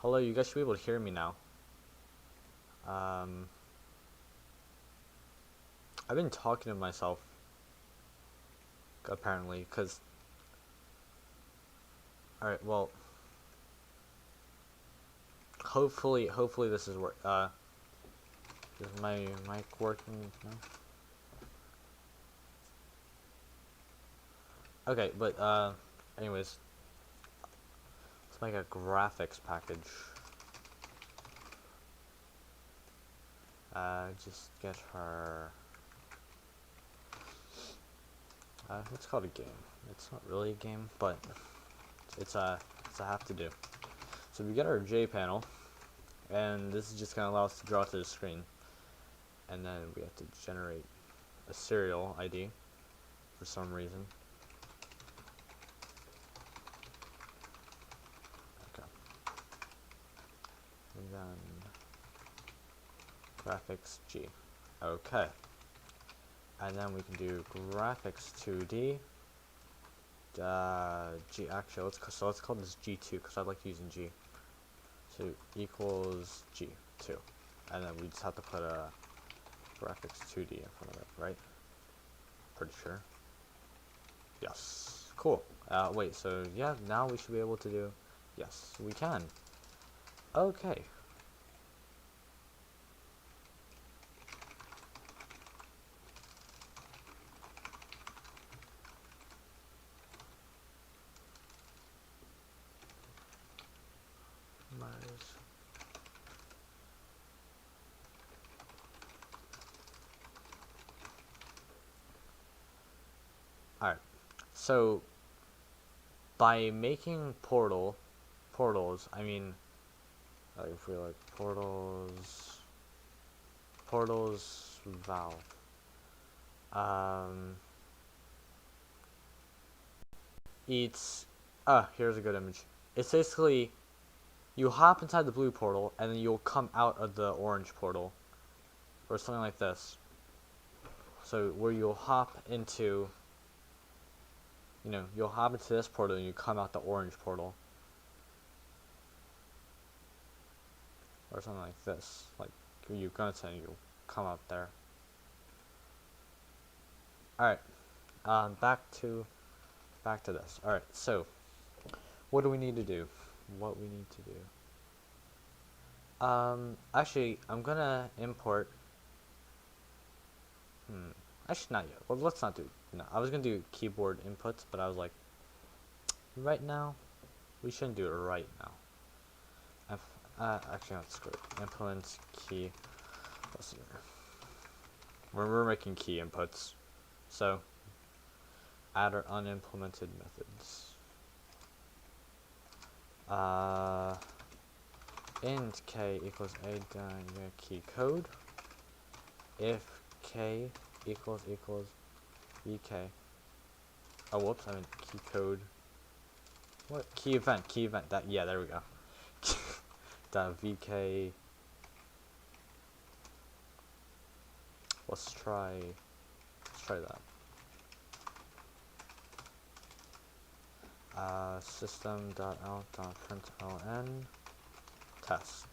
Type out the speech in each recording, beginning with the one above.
Hello, you guys should be able to hear me now. I've been talking to myself, apparently, because... Alright, well... Hopefully this is is my mic working now? Okay, but, anyways. Let's make a graphics package. Just get her... let's call it a game. It's not really a game, but it's a have to do. So we get our J panel, and this is just gonna allow us to draw to the screen, and then we have to generate a serial ID for some reason. Okay. And then graphics G. Okay. And then we can do graphics 2D. G. Actually, let's call this G2 because I like using G. So equals G2, and then we just have to put a graphics 2D in front of it, right? Pretty sure. Yes. Cool. Wait. So yeah, now we should be able to do. Yes, we can. Okay. Alright, so by making portals, I mean, if we like portals valve, here's a good image. It's basically, you hop inside the blue portal, and then you'll come out of the orange portal, or something like this. So where you'll hop into, you'll hop into this portal and you come out the orange portal. Or something like this. Like, you're gonna say you'll come out there. Alright. Back to this. Alright, so what do we need to do? Actually, I'm gonna import. Actually, not yet. Well, let's not do. No, I was gonna do keyboard inputs, but I was like, right now, we shouldn't do it right now. Actually, that's great. Implement key. Let's see here. We're making key inputs, so add our unimplemented methods. Int k equals a key code. If k equals vk. Oh, whoops! I meant key code. What key event? That there we go. Dot vk. Let's try that. System.out.println test,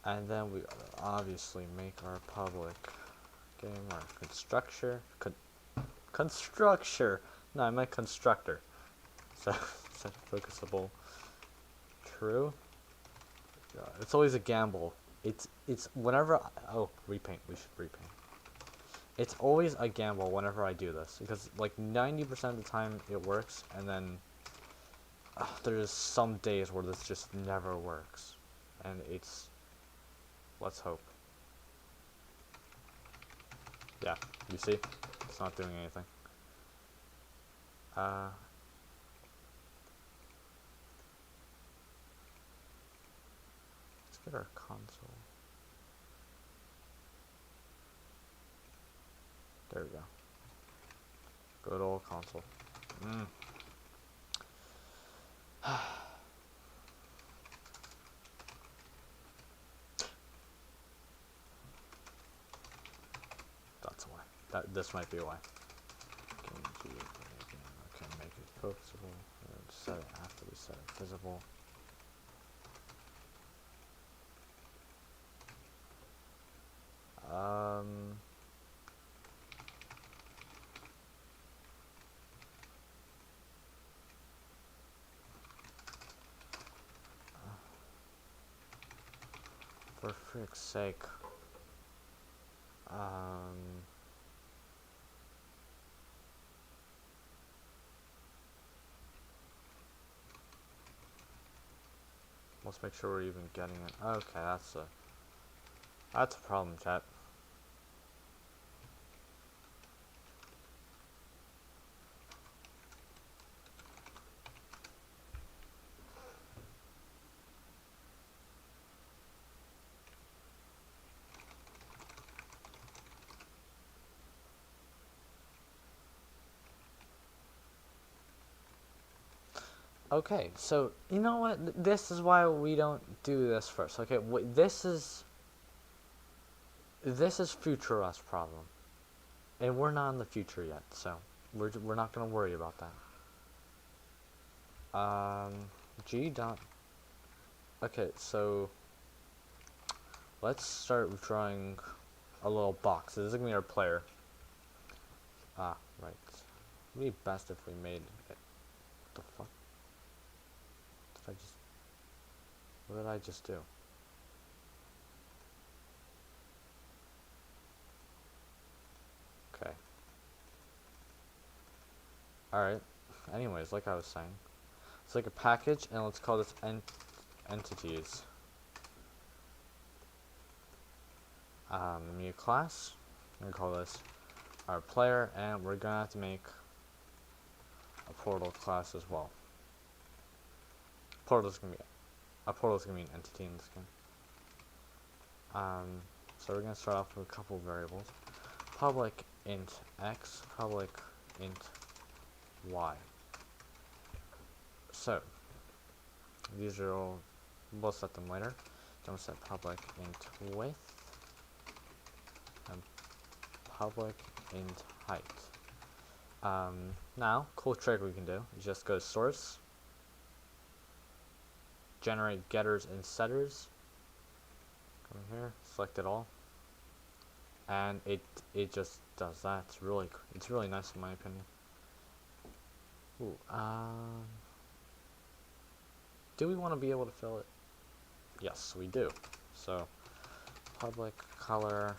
and then we obviously make our public game our constructor. No, I meant constructor. So set focusable true. It's always a gamble. It's whenever repaint. We should repaint. It's always a gamble whenever I do this because like 90% of the time it works, and then there's some days where this just never works, and it's, let's hope. Yeah, you see, it's not doing anything. Let's get our console. There we go. Good old console. That's why. This might be why. Okay, make it focusable. Set it after we set it visible. For frick's sake. Let's make sure we're even getting it. Okay, that's a problem, chat. Okay, so you know what? This is why we don't do this first. Okay, this is future us problem, and we're not in the future yet, so we're not gonna worry about that. G dot. Okay, so let's start drawing a little box. This is gonna be our player. Ah, right. It'd be best if we made it. What the fuck? What did I just do? Okay. Alright. Anyways, like I was saying. It's like a package, and let's call this entities. New class. I'm gonna call this our player, and we're gonna have to make a portal class as well. Portal's gonna be an entity in this game. So we're gonna start off with a couple variables. Public int x, public int y. So these are all, we'll set them later. Then we'll set public int width and public int height. Now, cool trick we can do is just go to source, generate getters and setters. Come here, select it all, and it just does that. It's really nice in my opinion. Ooh, do we want to be able to fill it? Yes, we do. So public color,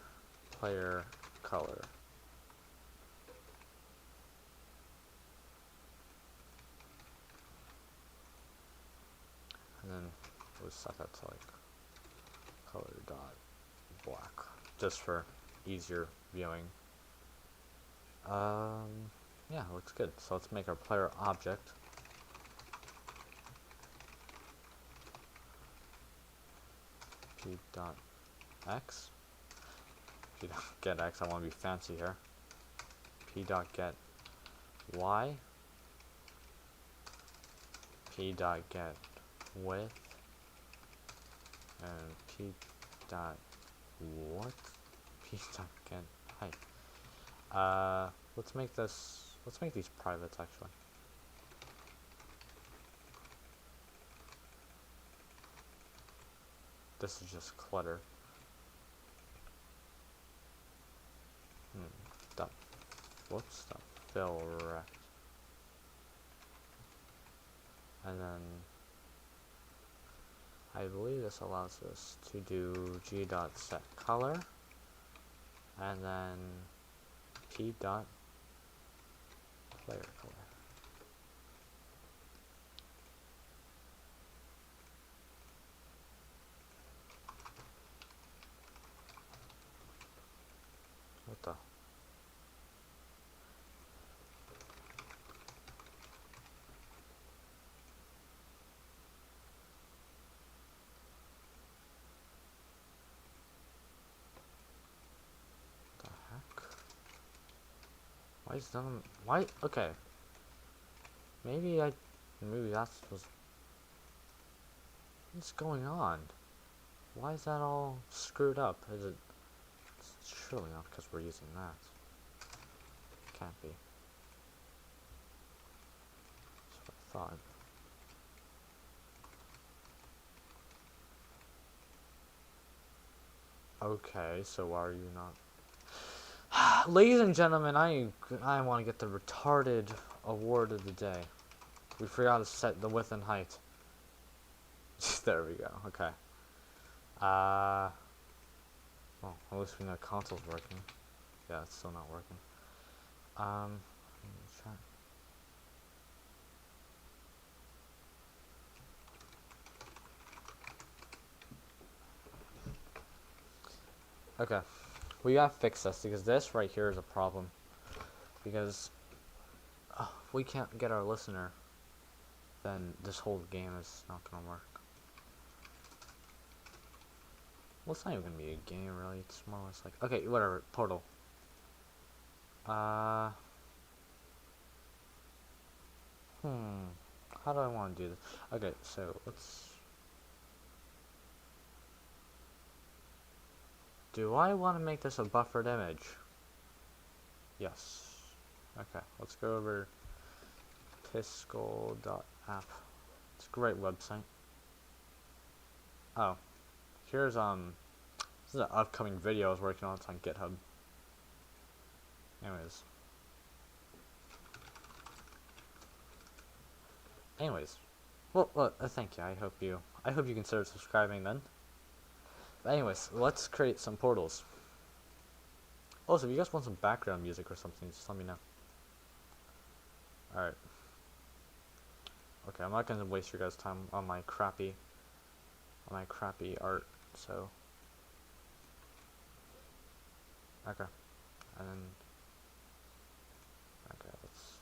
player color. And then we'll set that to like color dot black, just for easier viewing. Yeah, looks good. So let's make our player object. P dot x. P dot get x. I want to be fancy here. P dot get y. P dot get width. And P dot what? P dot get height. Let's make these privates actually. This is just clutter. Whoops, dot fill rect. And then I believe this allows us to do g dot set color, and then p dot player color. What the? Why is none? Why? Okay. Maybe that's what's going on? Why is that all screwed up? Is it? It's surely not because we're using that. Can't be. That's what I thought. Okay, so why are you not? Ladies and gentlemen, I want to get the retarded award of the day. We forgot to set the width and height. There we go. Okay. Well, at least we know console's working. Yeah, it's still not working. Let's try. Okay, we gotta fix this because this right here is a problem. Because if we can't get our listener, then this whole game is not gonna work. Well, it's not even gonna be a game, really. It's more or less like, okay, whatever. Portal. How do I want to do this? Okay, so let's. Do I want to make this a buffered image? Yes. Okay, let's go over tiscol.app. It's a great website. Oh, here's this is an upcoming video I was working on. It's on GitHub. Anyways, well, thank you. I hope you consider subscribing then. But anyways, let's create some portals. Also, if you guys want some background music or something, just let me know. Alright. Okay, I'm not gonna waste your guys' time on my crappy art, so. Okay. And then okay, let's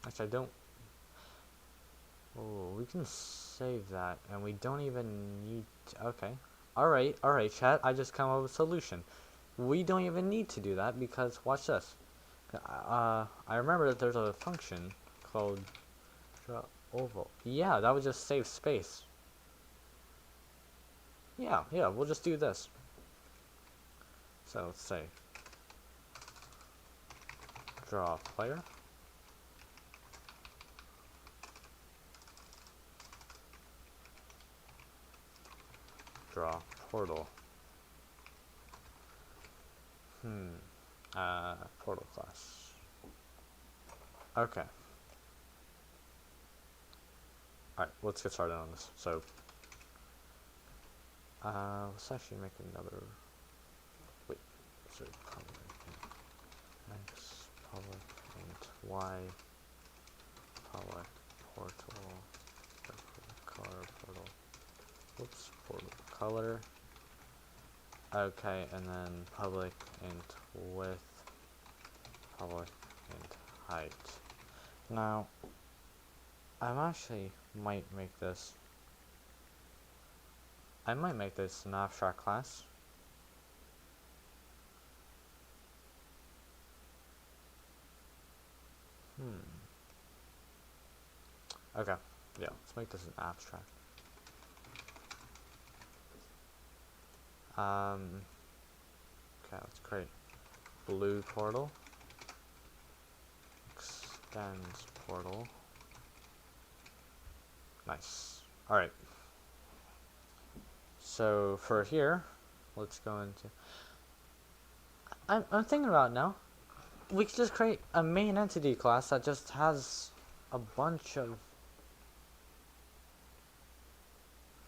actually I don't. Oh, we can save that, and we don't even need to, okay. Alright, chat, I just come up with a solution. We don't even need to do that because, watch this. I remember that there's a function called draw oval. Yeah, that would just save space. Yeah, we'll just do this. So let's say draw player. Draw portal. Portal class. Okay. Alright, let's get started on this. So, let's actually make another. Wait, so public X, public int Y, public portal, color portal. Whoops, portal color. Okay, and then public int width, public int height. Now, I might make this an abstract class. Okay, yeah, let's make this an abstract. Okay, let's create blue portal, extends portal. Nice. Alright. So for here, let's go into. I'm thinking about it now. We could just create a main entity class that just has a bunch of.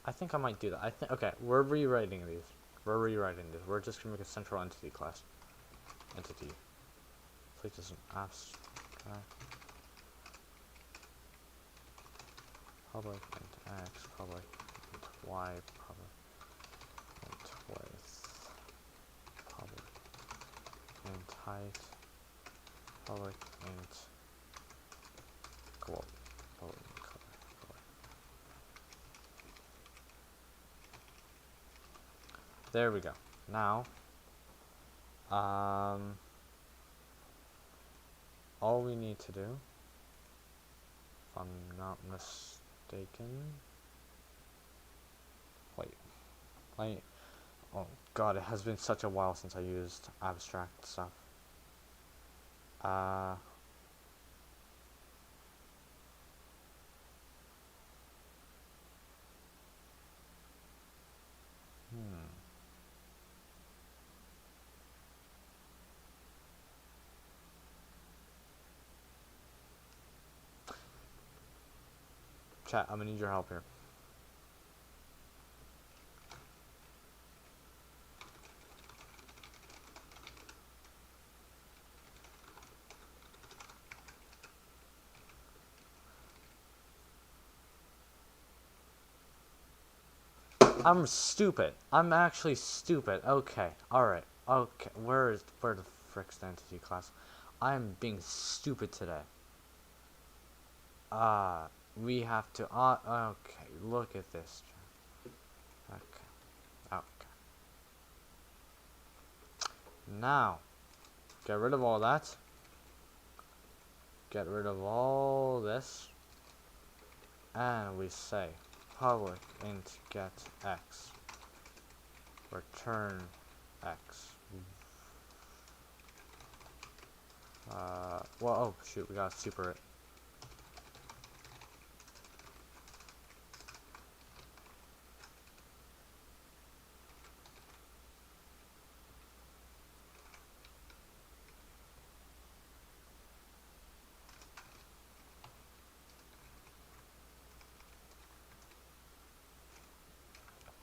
I think I might do that. Okay, we're rewriting these. We're just gonna make a central entity class. Entity. Let's make this an abstract. Public int x, public int y, public int width, public int height, public int globe, public int color. There we go. Now, all we need to do, if I'm not mistaken, wait, oh god, it has been such a while since I used abstract stuff. Chat, I'm gonna need your help here. I'm stupid. I'm actually stupid. Okay. Alright. Okay. Where the frick's the entity class? I'm being stupid today. We have to, okay. Look at this. Okay. Okay. Now, get rid of all that. Get rid of all this. And we say public int get x. Return x. Well, oh shoot, we gotta super it.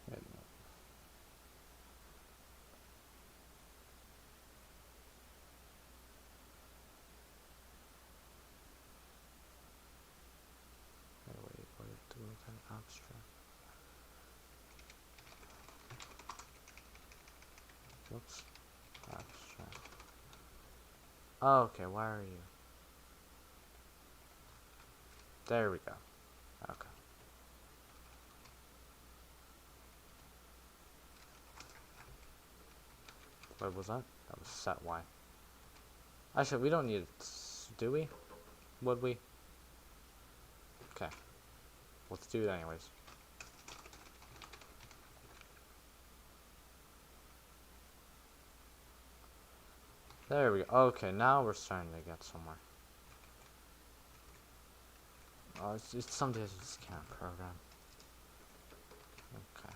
Wait a minute. Wait, what do we kind of abstract? Whoops. Abstract. Oh, okay, why are you? There we go. Okay. What was that? That was set Y. Actually, we don't need it, do we? Would we? Okay. Let's do it anyways. There we go. Okay, now we're starting to get somewhere. Oh, it's some days I just can't program. Okay.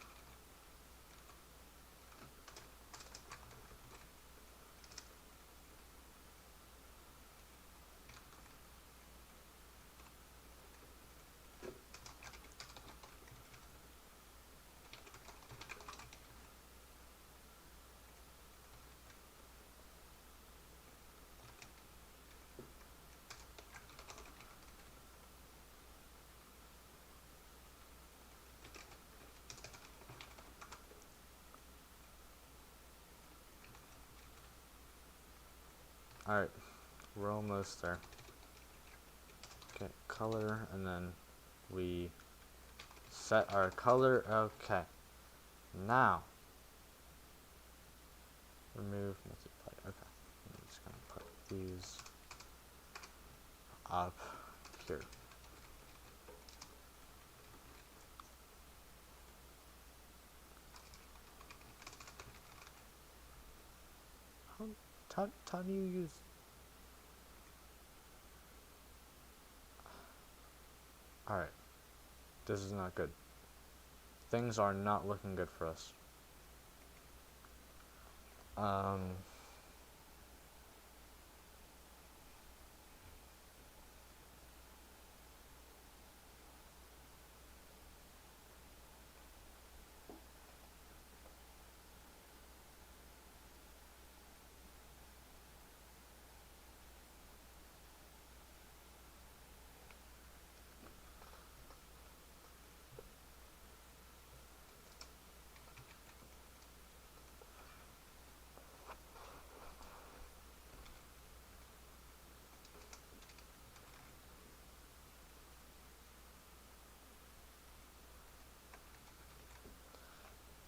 Alright, we're almost there. Okay, color, and then we set our color. Okay, now remove multiply. Okay, I'm just gonna put these up here. How do you use? Alright, this is not good. Things are not looking good for us.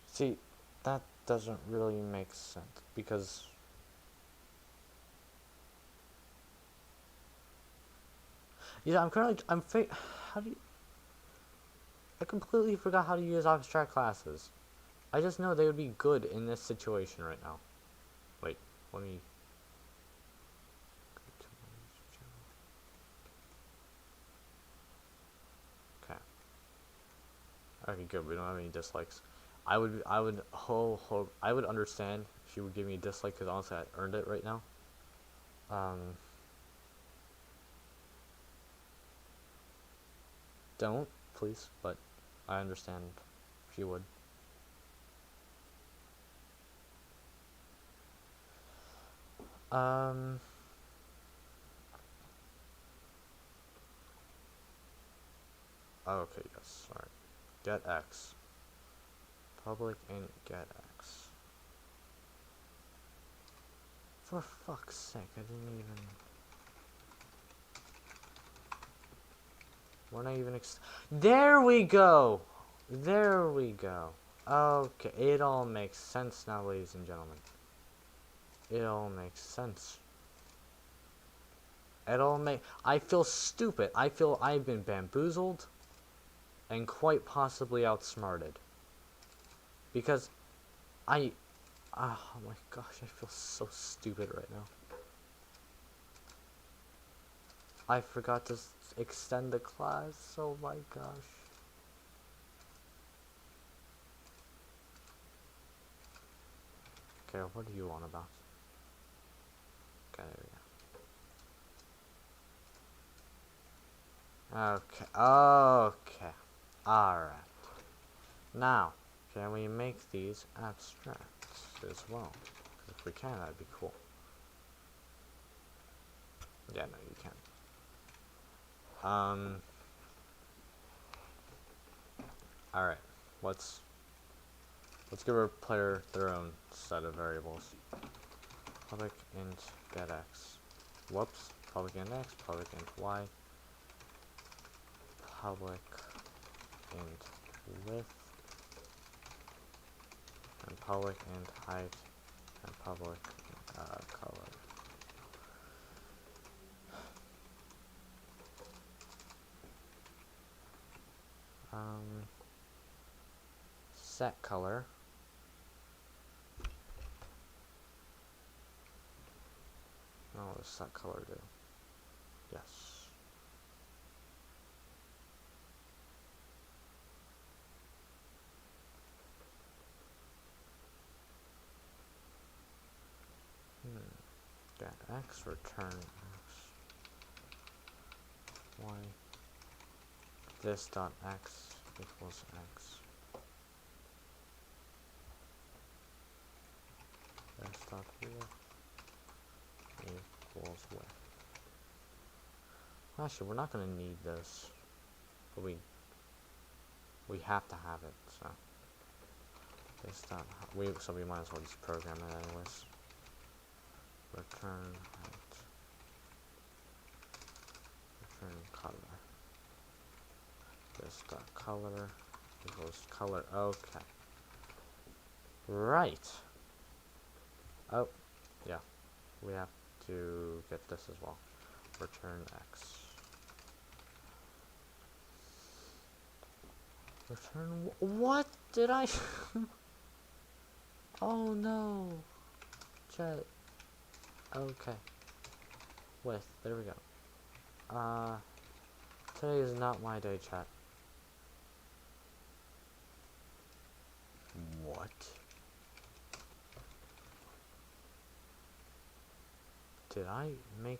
See, that doesn't really make sense because yeah, how do you? I completely forgot how to use abstract classes. I just know they would be good in this situation right now. Wait, let me. Okay. Okay, good. We don't have any dislikes. I would understand if you would give me a dislike because honestly, I earned it right now. Don't please, but I understand if you would. Okay, yes, alright. Get X. Public int get X. For fuck's sake, I didn't even... We're not even there we go! There we go. Okay, it all makes sense now, ladies and gentlemen. It all makes sense. I feel stupid. I feel I've been bamboozled and quite possibly outsmarted. Because oh my gosh, I feel so stupid right now. I forgot to extend the class. Oh my gosh. Okay, what do you want about? Okay, there we go. Okay, okay. Alright. Now, can we make these abstracts as well? If we can, that'd be cool. Yeah, no, you can't. Alright. Let's give our player their own set of variables. Public int get x. Whoops. Public int x, public int y. Public int width. And public int height. And public color. Set color. Oh, what does set color do? Yes. Get x, return x. Y. This dot x equals x. This dot width equals width. Actually, we're not going to need this, but we have to have it. So this dot so we might as well just program it anyways. Return height. Return color. This dot color equals color. Okay. Right. Oh, yeah. We have to get this as well. Return x. Return what did I? Oh no. Chat. Okay. Width. There we go. Today is not my day, chat. What? Did I make...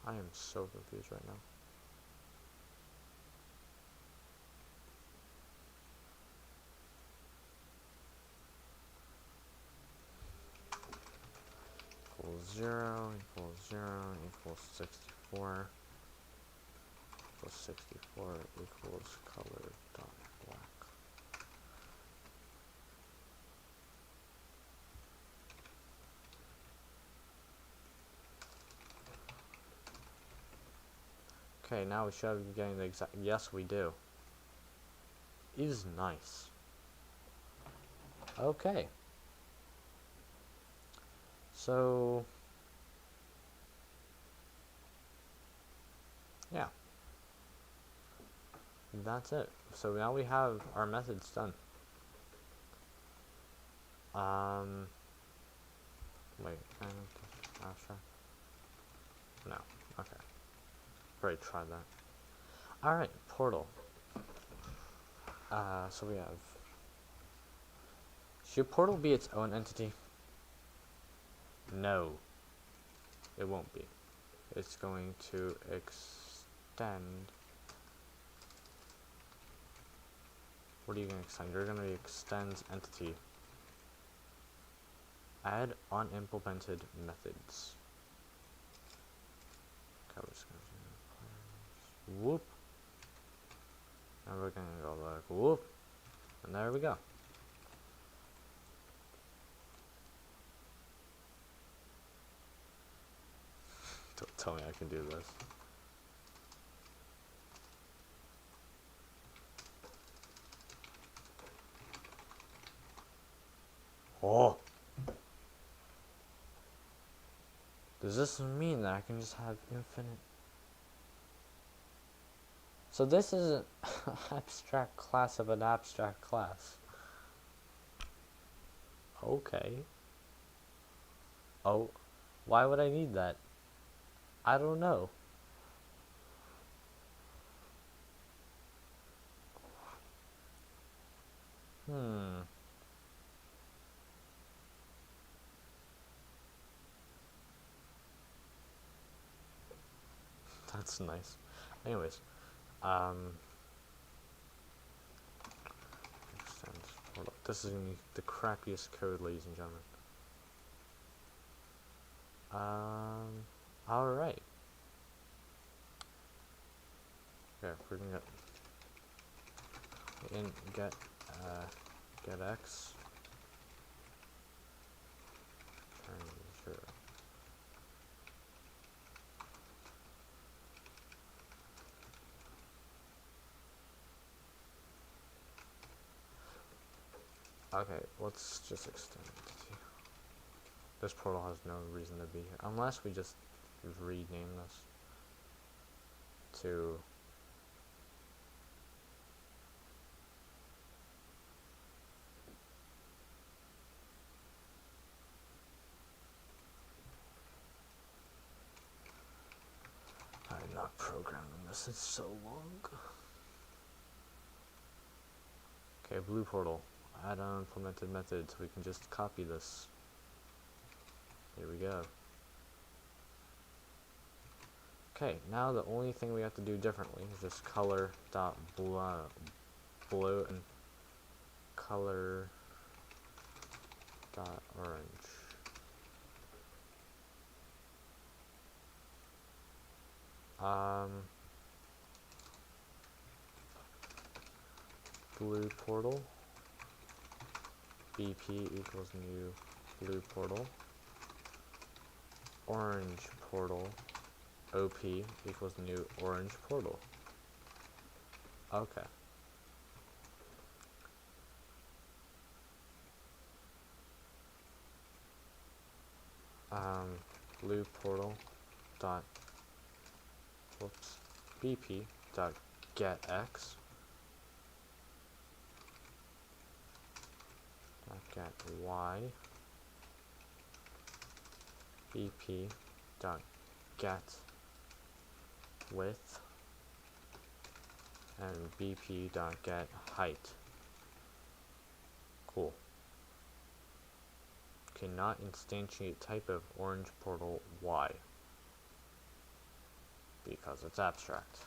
I am so confused right now. Equals 0, equals 0, equals 64. Equals 64 equals color dot black. Okay, now we should be getting the exact... Yes, we do. Is nice. Okay. So... yeah. That's it. So now we have our methods done. Wait, abstract? No. Okay. Already tried that. Alright, portal. So we have Should portal be its own entity? No. It won't be. It's going to extend. What are you going to extend? You're going to extend entity. Add unimplemented methods. Whoop. And we're going to go like whoop. And there we go. Don't tell me I can do this. Oh! Does this mean that I can just have infinite? So this is an abstract class of an abstract class. Okay. Oh, why would I need that? I don't know. That's nice. Anyways, this is gonna be the crappiest code, ladies and gentlemen. Alright. Okay, we're gonna get x turn 0. Okay, let's just extend it. This portal has no reason to be here, unless we just rename this to I'm not programming this, it's so long. Okay, blue portal. Add unimplemented methods. We can just copy this. Here we go. Okay, now the only thing we have to do differently is just color dot blue and color dot orange. Blue portal BP equals new blue portal. Orange portal OP equals new orange portal. Okay. Blue portal dot BP dot get x dot get y BP dot get width and BP dot get height. Cool. Cannot instantiate type of orange portal y because it's abstract.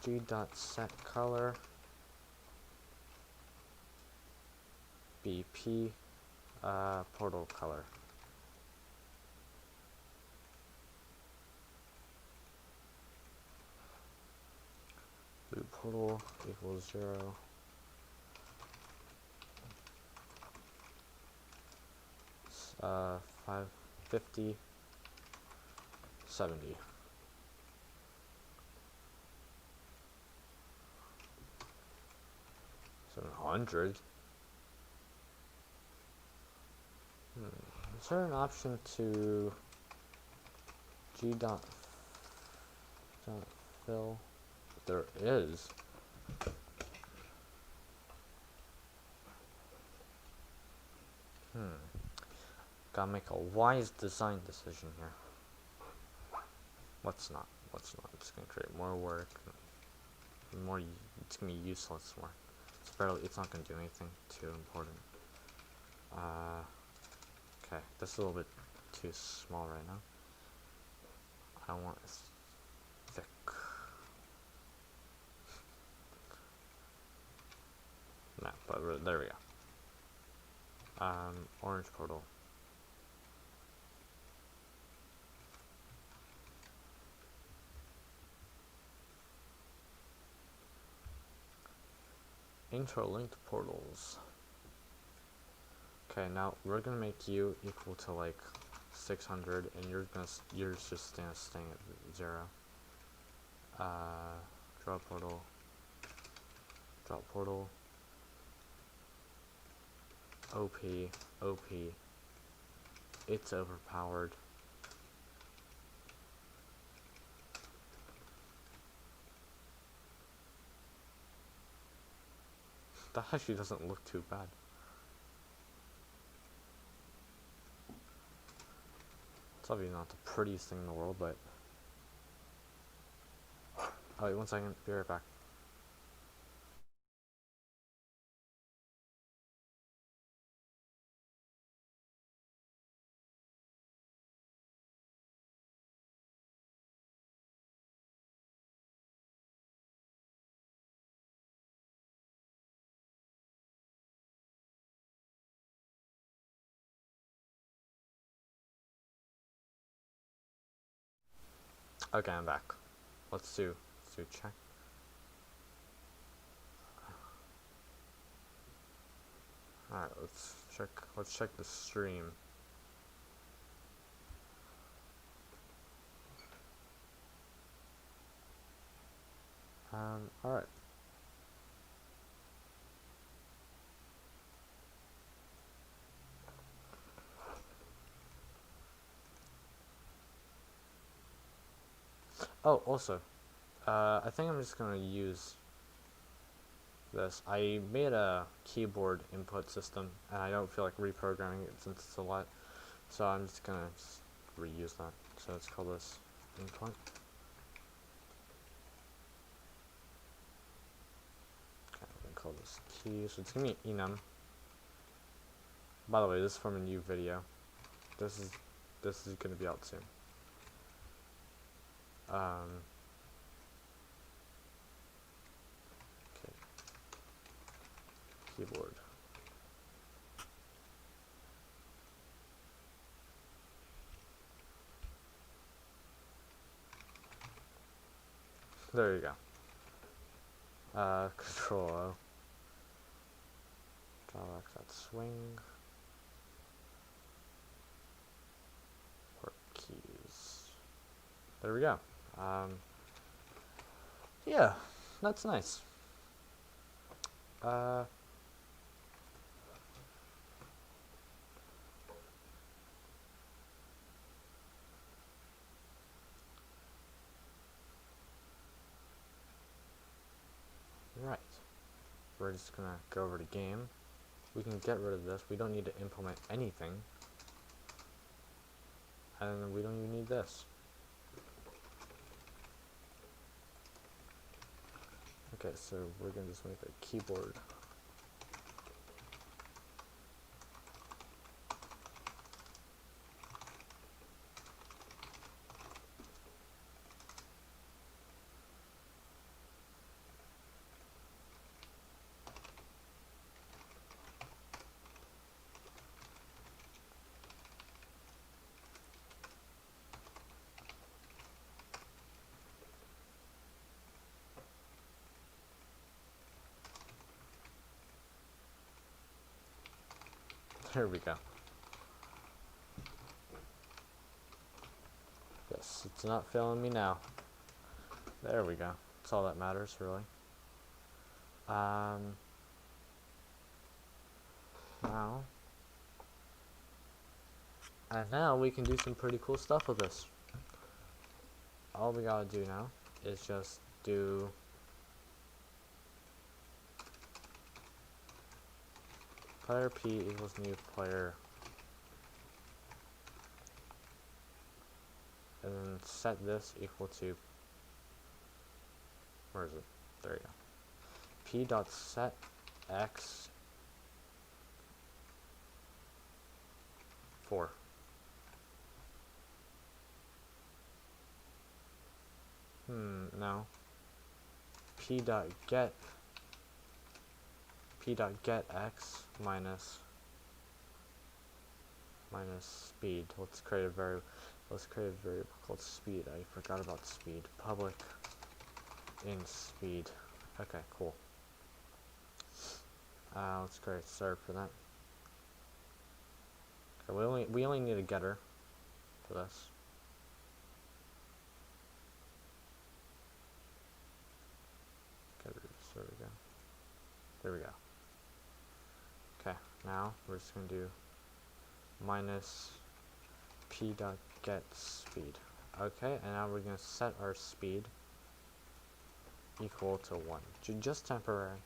G dot set color BP portal color. Blue portal equals 0. Uh, 550 70. 700. Is there an option to G dot fill? There is. Gotta make a wise design decision here. Let's not. It's gonna create more work. more. It's gonna be useless more. It's barely. It's not gonna do anything too important. Okay, this is a little bit too small right now. I want it thick. No, but there we go. Orange portal. Interlinked portals. Okay, now we're gonna make you equal to like 600, and you're just staying at 0. Draw portal. Draw portal. OP. OP. It's overpowered. That actually doesn't look too bad. It's obviously not the prettiest thing in the world, but... Oh, wait, 1 second. Be right back. Okay, I'm back. Let's do check. Alright, let's check the stream. Alright. Oh, also, I think I'm just gonna use this. I made a keyboard input system, and I don't feel like reprogramming it since it's a lot, so I'm just gonna reuse that. So let's call this input. Okay, I'm gonna call this key. So it's gonna be enum. By the way, this is from a new video. This is gonna be out soon. Okay. Keyboard. There you go. Control O. Draw back that swing. Port keys. There we go. Yeah, that's nice. Right. We're just gonna go over to game. We can get rid of this. We don't need to implement anything. And we don't even need this. Okay, so we're gonna just make a keyboard. There we go. Yes, it's not failing me now. There we go. That's all that matters, really. Now we can do some pretty cool stuff with this. All we gotta do now is just do player P equals new player, and then set this equal to, where is it? There you go. P dot set x 4. No. P dot get x minus speed. Let's create a variable called speed. I forgot about speed. Public in speed. Okay, cool. Let's create a serve for that. Okay, we only need a getter for this. Getters, there we go. There we go. Okay, now we're just gonna do minus p dot get speed. Okay, and now we're gonna set our speed equal to 1. Just temporary.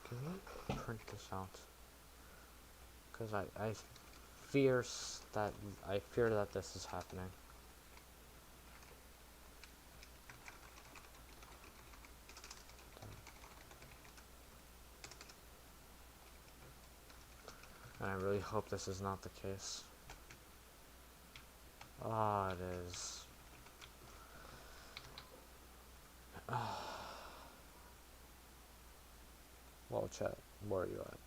Can we print this out? Because I fear that this is happening. And I really hope this is not the case. Ah, it is. Well, chat, where are you at?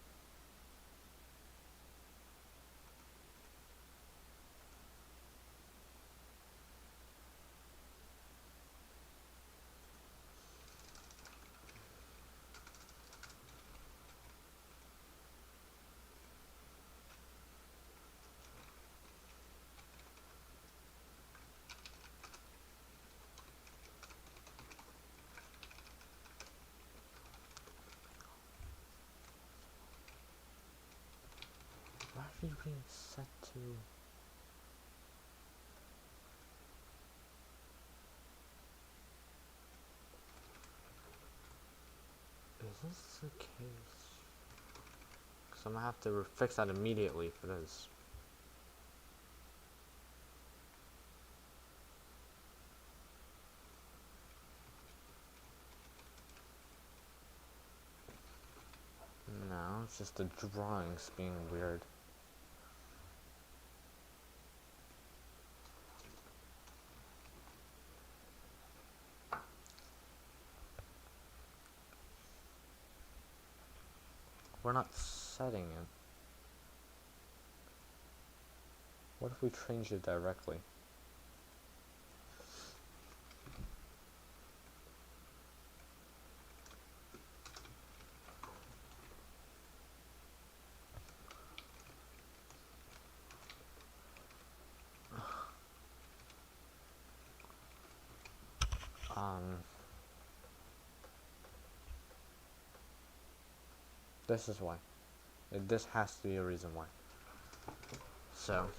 Why are you being set to? Is this the case? Because I'm gonna have to fix that immediately if it is. No, it's just the drawings being weird. We're not setting it. What if we change it directly? This is why. This has to be a reason why. So,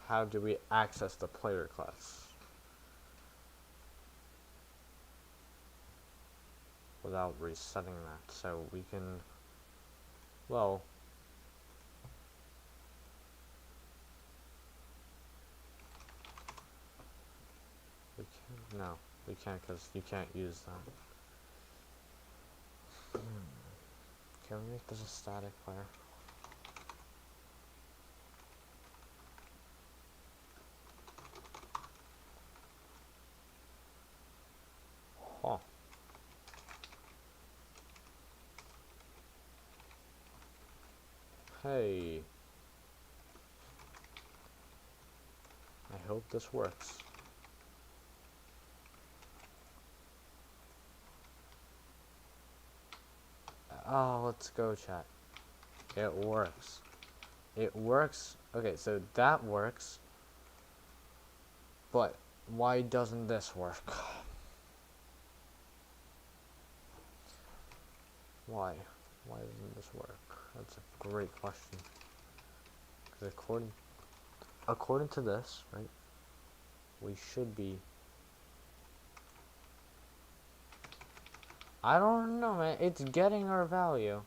how do we access the player class without resetting that? So we can, well, no, we can't because you can't use that. Can we make this a static player? Huh. Hey. I hope this works. Oh, let's go, chat. It works. It works. Okay, so that works. But why doesn't this work? Why? Why doesn't this work? That's a great question. Because according to this, right, we should be I don't know, man. It's getting our value.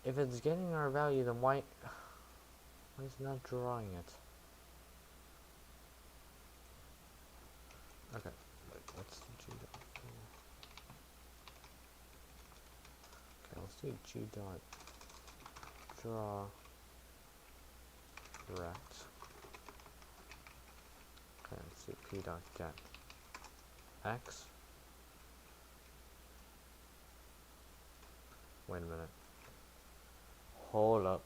If it's getting our value, then why is it not drawing it? Okay, wait, let's do G dot. Okay, let's do G dot draw rect. Okay, let's do P dot get X. Wait a minute. Hold up.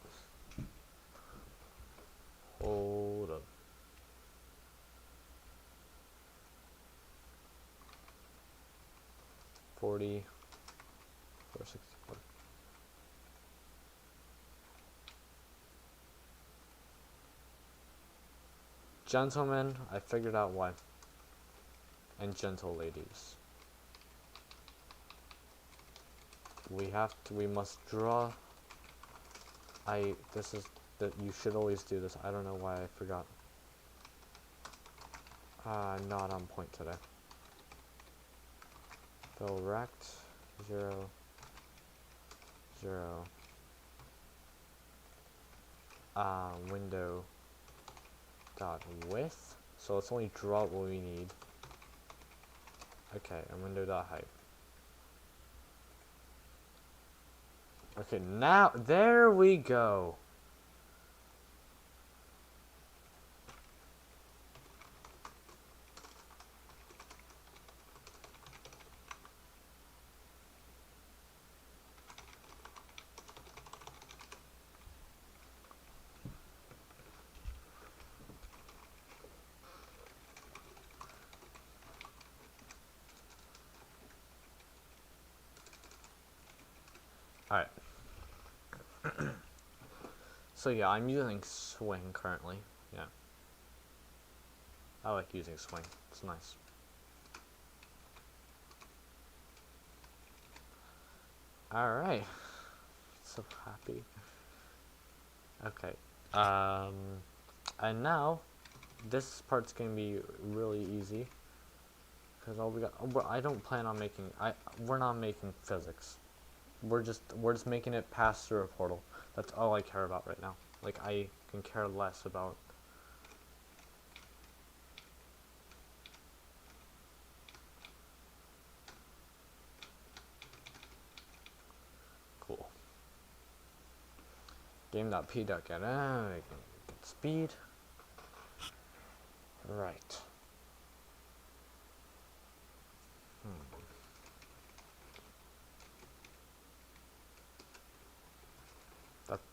Hold up. $40, $464. Gentlemen, I figured out why. And gentle ladies. We must draw. This is, that you should always do this. I don't know why I forgot. Not on point today. Fill rect, 0, 0. Window dot width. So let's only draw what we need. Okay, and window dot height. Okay, now there we go. Alright. So yeah, I'm using swing currently. Yeah. I like using swing. It's nice. Alright. So happy. Okay. And now this part's gonna be really easy. Because all we got, I don't plan on making, we're not making physics. We're just making it pass through a portal. That's all I care about right now. Like, I can care less about. Cool. Game.p.get speed. Right.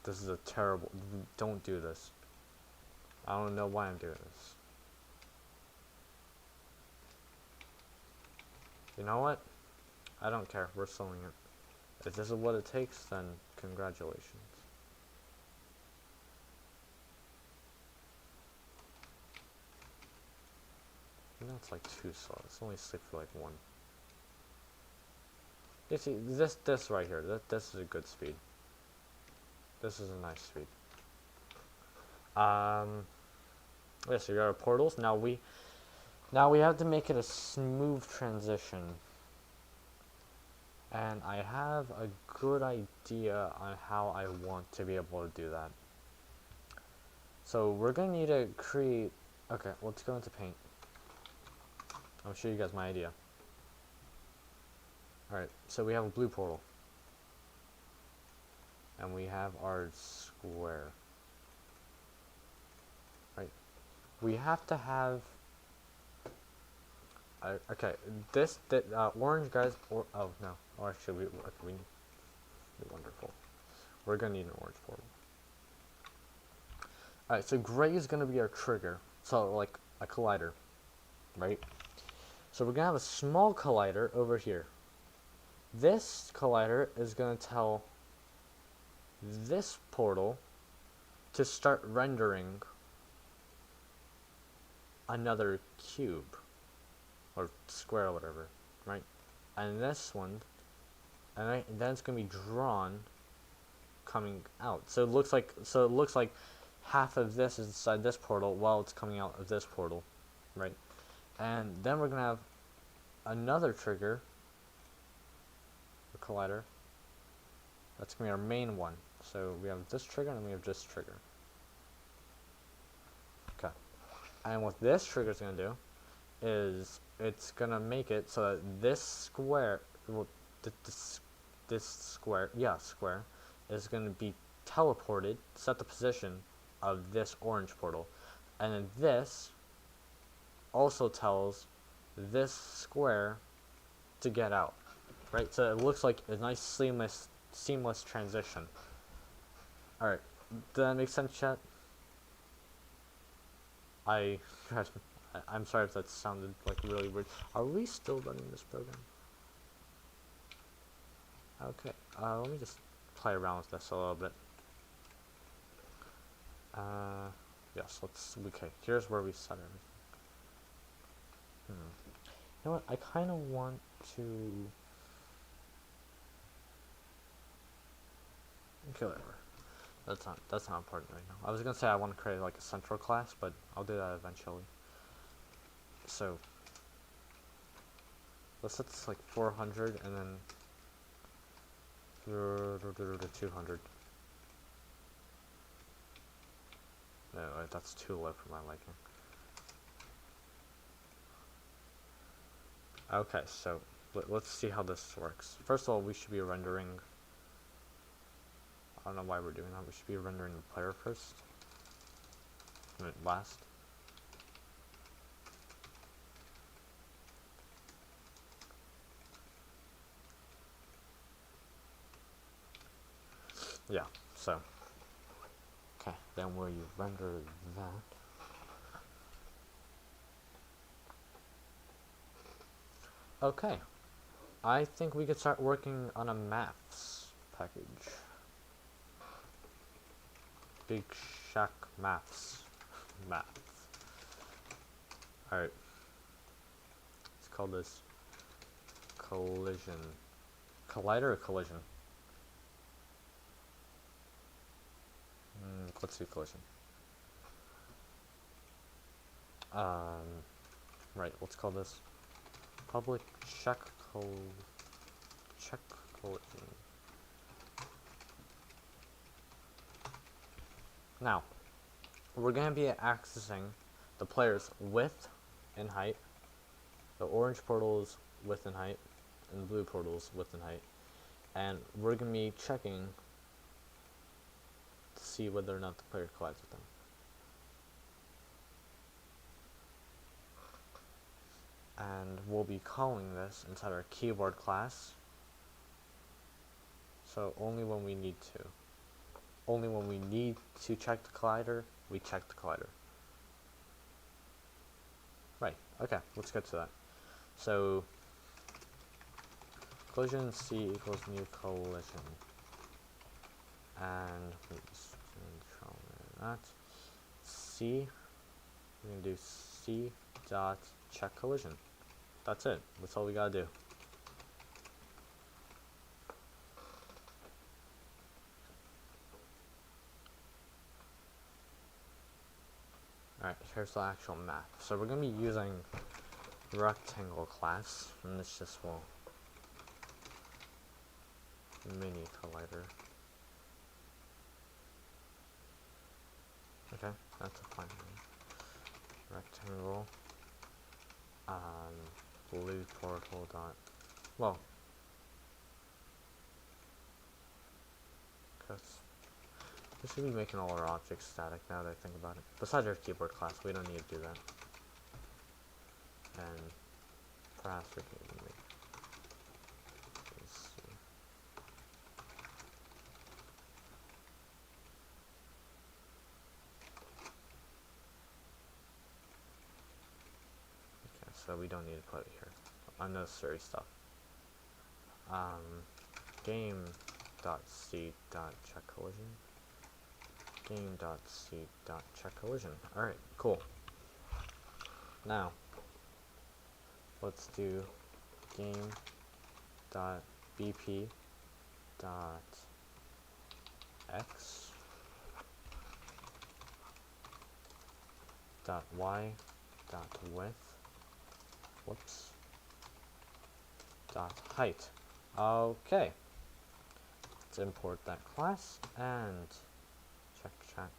This is a terrible. Don't do this. I don't know why I'm doing this. You know what? I don't care. We're selling it. If this is what it takes, then congratulations. No, it's like too slow. It's only stick for like 1. You see, this right here. This is a good speed. This is a nice speed. Yeah, so you got our portals. Now we have to make it a smooth transition. And I have a good idea on how I want to be able to do that. So we're gonna need to create. Okay, let's go into Paint. I'll show you guys my idea. Alright, so we have a blue portal. And we have our square. Right. We have to have. Okay, orange guys. Oh no. Oh, actually, we need. Wonderful. We're gonna need an orange portal. Alright, so gray is gonna be our trigger. So like a collider, right? So we're gonna have a small collider over here. This collider is gonna tell this portal to start rendering another cube or square or whatever, right? And this one, and then it's gonna be drawn coming out. So it looks like half of this is inside this portal while it's coming out of this portal, right? And then we're gonna have another trigger, a collider. That's gonna be our main one. So we have this trigger and we have this trigger. Okay. And what this trigger is gonna do is it's gonna make it so that this square, well, this square, square, is gonna be teleported, set the position of this orange portal, and then this also tells this square to get out, right? So it looks like a nice seamless transition. All right, does that make sense, chat? I'm sorry if that sounded like really weird. Are we still running this program? Okay, let me just play around with this a little bit. Yes, okay, here's where we set everything. You know what, I kind of want to... Okay, whatever. That's not important right now. I was gonna say I want to create like a central class, but I'll do that eventually. So let's set this like 400 and then 200. No, that's too low for my liking. Okay, so let's see how this works. First of all, we should be rendering... I don't know why we're doing that. We should be rendering the player first. Last. Yeah, so. Okay, then where you render that. Okay. I think we could start working on a maths package. Big Shack maths. Maths. Alright. Let's call this collision. Collider or collision? Let's do collision. Right, let's call this public check collision. Now, we're going to be accessing the player's width and height, the orange portal's width and height, and the blue portal's width and height, and we're going to be checking to see whether or not the player collides with them. And we'll be calling this inside our keyboard class, so only when we need to. Only when we need to check the collider, we check the collider. Right, okay, let's get to that. So, collision C equals new collision. And we just that. C, we're going to do C dot check collision. That's it. That's all we gotta do. Alright, here's the actual map. So we're gonna be using rectangle class, and this just will mini collider. Okay, that's a fine name. Rectangle. Blue portal dot. Well, because we should be making all our objects static now that I think about it. Besides our keyboard class, we don't need to do that. And perhaps we can even make. Let's see. Okay, so we don't need to put it here. Unnecessary stuff. Game.c.check collision. Game.c.check collision. Alright, cool. Now, let's do game.bp.x dot y dot width, whoops, dot height. Okay, let's import that class and check chat.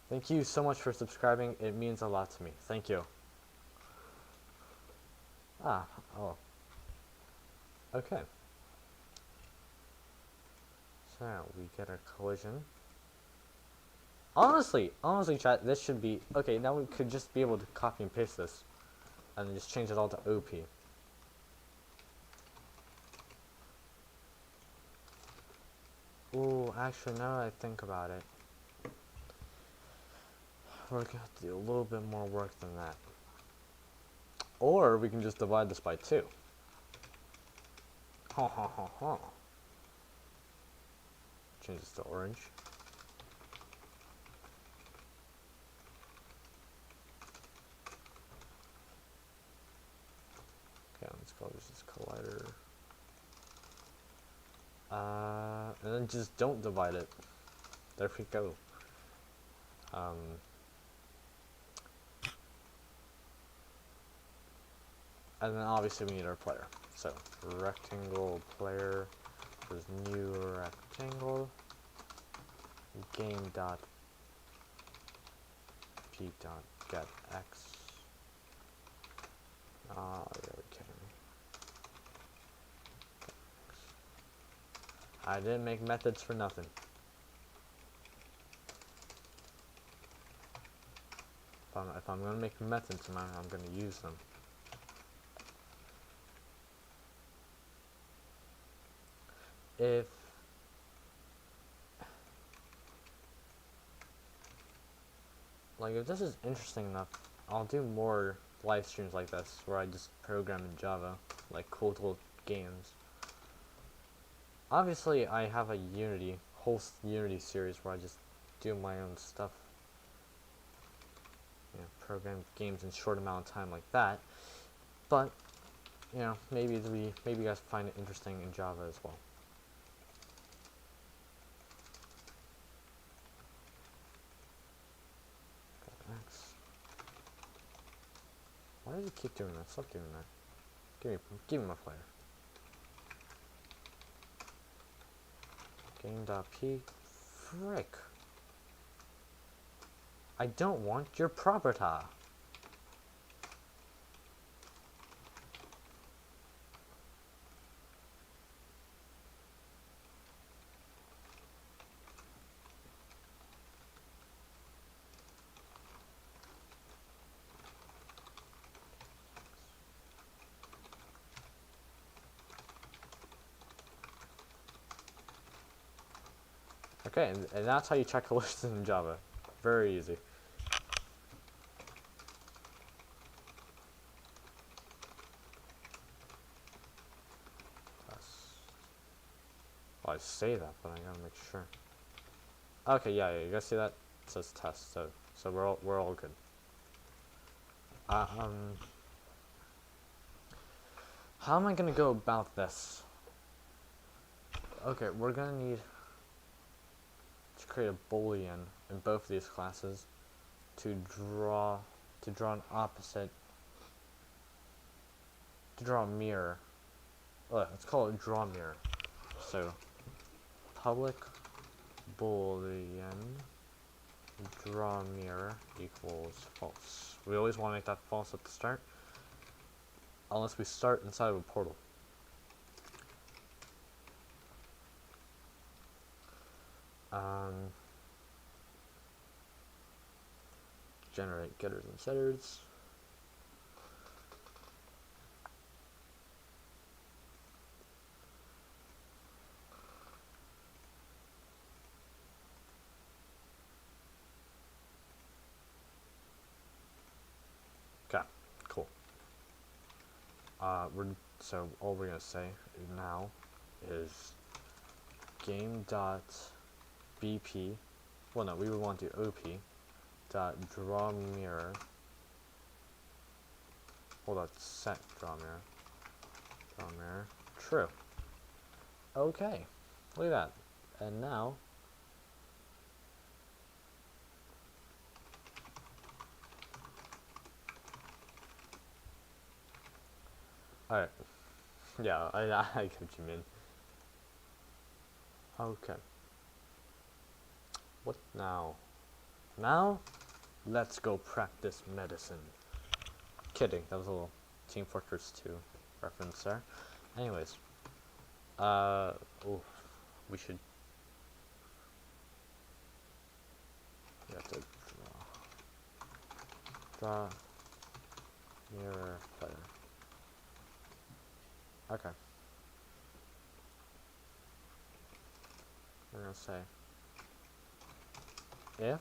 Thank you so much for subscribing. It means a lot to me. Thank you. Oh. Okay. So we get our collision. Honestly, chat, this should be okay. Now we could just be able to copy and paste this, and then just change it all to OP. Ooh, actually, now that I think about it, we're gonna have to do a little bit more work than that. Or we can just divide this by 2. Ha ha ha ha. Change this to orange. Okay, let's call this collider. And then just don't divide it. There we go. And then obviously we need our player. So rectangle player is new rectangle game dot p dot get x. You're kidding me. I didn't make methods for nothing. If I'm gonna make methods, I'm gonna use them. If this is interesting enough, I'll do more live streams like this where I just program in Java, like cool little games. Obviously, I have a whole Unity series where I just do my own stuff. You know, program games in short amount of time like that. But, you know, maybe you guys find it interesting in Java as well. X. Why does it keep doing that? Stop doing that. Give me my player. Game.p. Frick. I don't want your property. Okay, and that's how you check collisions in Java. Very easy. Well, I say that, but I gotta make sure. Okay, yeah, you guys see that? It says test, so we're all good. How am I gonna go about this? Okay, we're gonna need to create a boolean in both of these classes to draw an opposite, to draw a mirror. Let's call it draw mirror. So public boolean draw mirror equals false. We always want to make that false at the start, unless we start inside of a portal. Generate getters and setters. Okay, cool. So all we're gonna say now is game.bp. Well, no, we would want to do op dot draw mirror. Hold on, set draw mirror. Draw mirror. True. Okay, look at that. And now Alright. Yeah, I get what you mean. Okay. What now? Now, let's go practice medicine. Kidding, that was a little Team Fortress 2 reference there. Anyways, oof, we should. We have to draw mirror player. Okay. We're gonna say if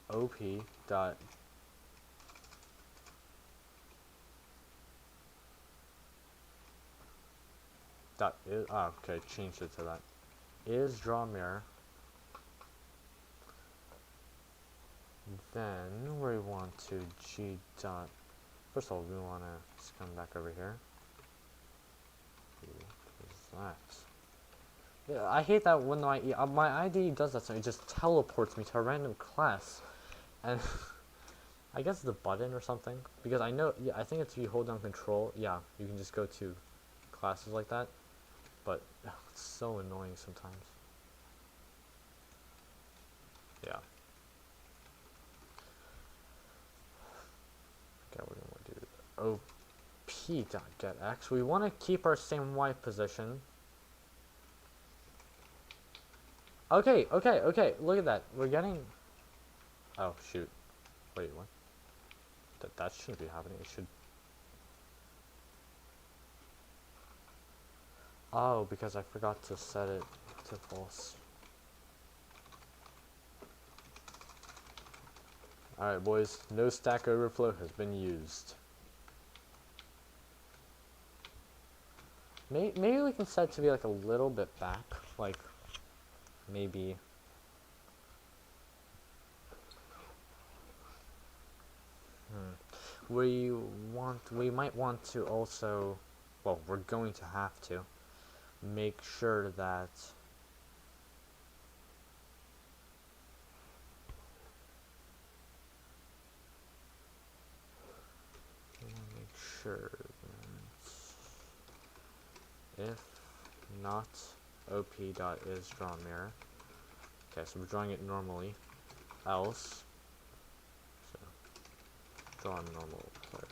op dot is, oh, okay, change it to that. Is draw mirror. Then we want to g dot. First of all, we want to just come back over here. What is that? Yeah, I hate that when my ID does that, so it just teleports me to a random class, and I guess the button or something. Because I know, yeah, I think it's if you hold down control, yeah, you can just go to classes like that. But it's so annoying sometimes. Yeah. Okay, we're gonna do op.getX. We want to keep our same Y position. Okay. Look at that. We're getting. Oh shoot. Wait, what? That shouldn't be happening. It should. Oh, because I forgot to set it to false. Alright, boys. No Stack Overflow has been used. Maybe we can set it to be like a little bit back. Like, maybe. We might want to also, well, we're going to have to make sure that if not op dot is draw mirror. Okay, so we're drawing it normally. Else, so draw a normal player.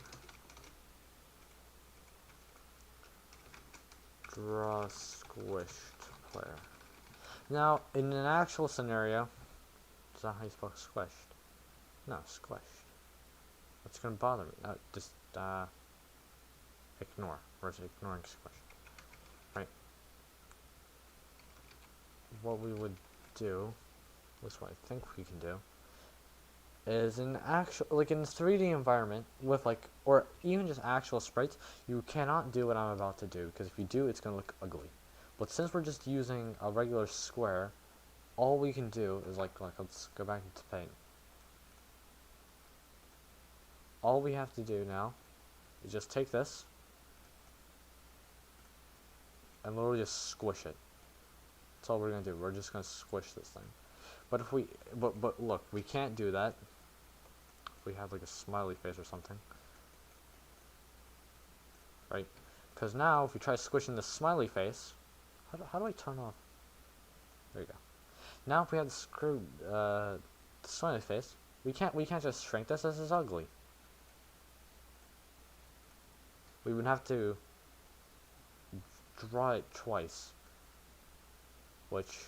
Draw squished player. Now, in an actual scenario, is that how you spell squished? No, squished. What's gonna bother me? Just ignore. We're just ignoring squished. Right. What we would do, this what I think we can do, is in actual, like in 3D environment with like, or even just actual sprites, you cannot do what I'm about to do, because if you do, it's gonna look ugly. But since we're just using a regular square, all we can do is like let's go back into paint. All we have to do now is just take this and literally just squish it. That's all we're gonna do. We're just gonna squish this thing. But if we, but look, we can't do that. If we have like a smiley face or something, right? Because now if we try squishing the smiley face, how do I turn off? There you go. Now if we have the smiley face, we can't just shrink this. This is ugly. We would have to draw it twice, which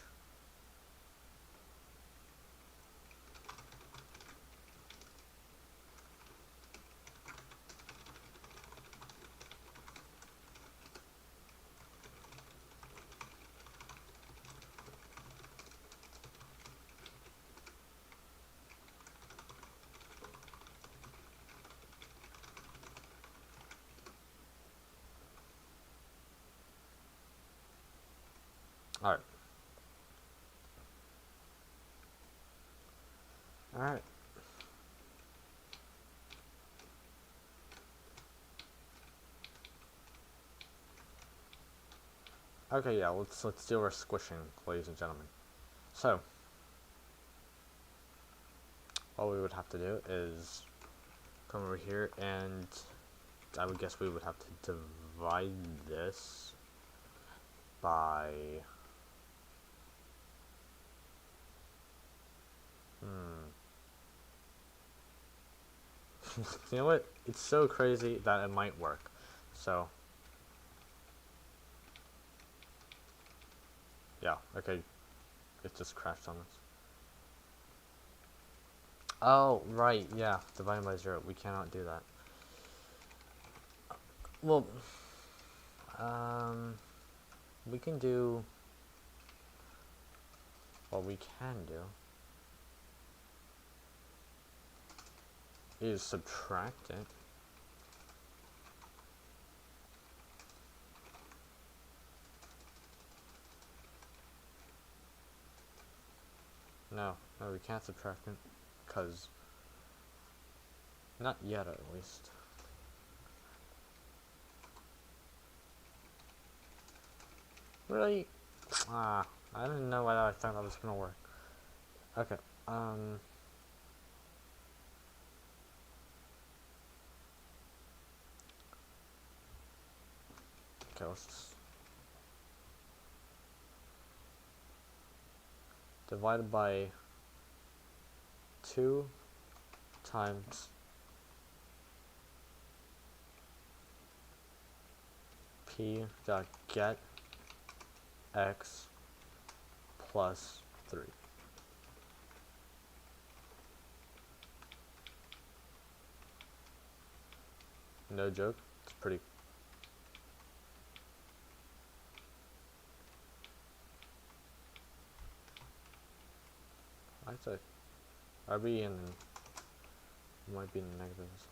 alright. Alright. Okay, yeah, let's do our squishing, ladies and gentlemen. So all we would have to do is come over here and I would guess we would have to divide this by... You know what? It's so crazy that it might work. So... yeah, okay. It just crashed on us. Oh, right, yeah. Divided by 0. We cannot do that. Well, we can do... what we can do is subtract it. No, we can't subtract it, because... not yet, at least. Really? I didn't know whether I thought that was gonna work. Okay, okay, let's just... divided by 2 times p dot get x plus 3. No joke, it's pretty... I'd say RB and might be in the negative this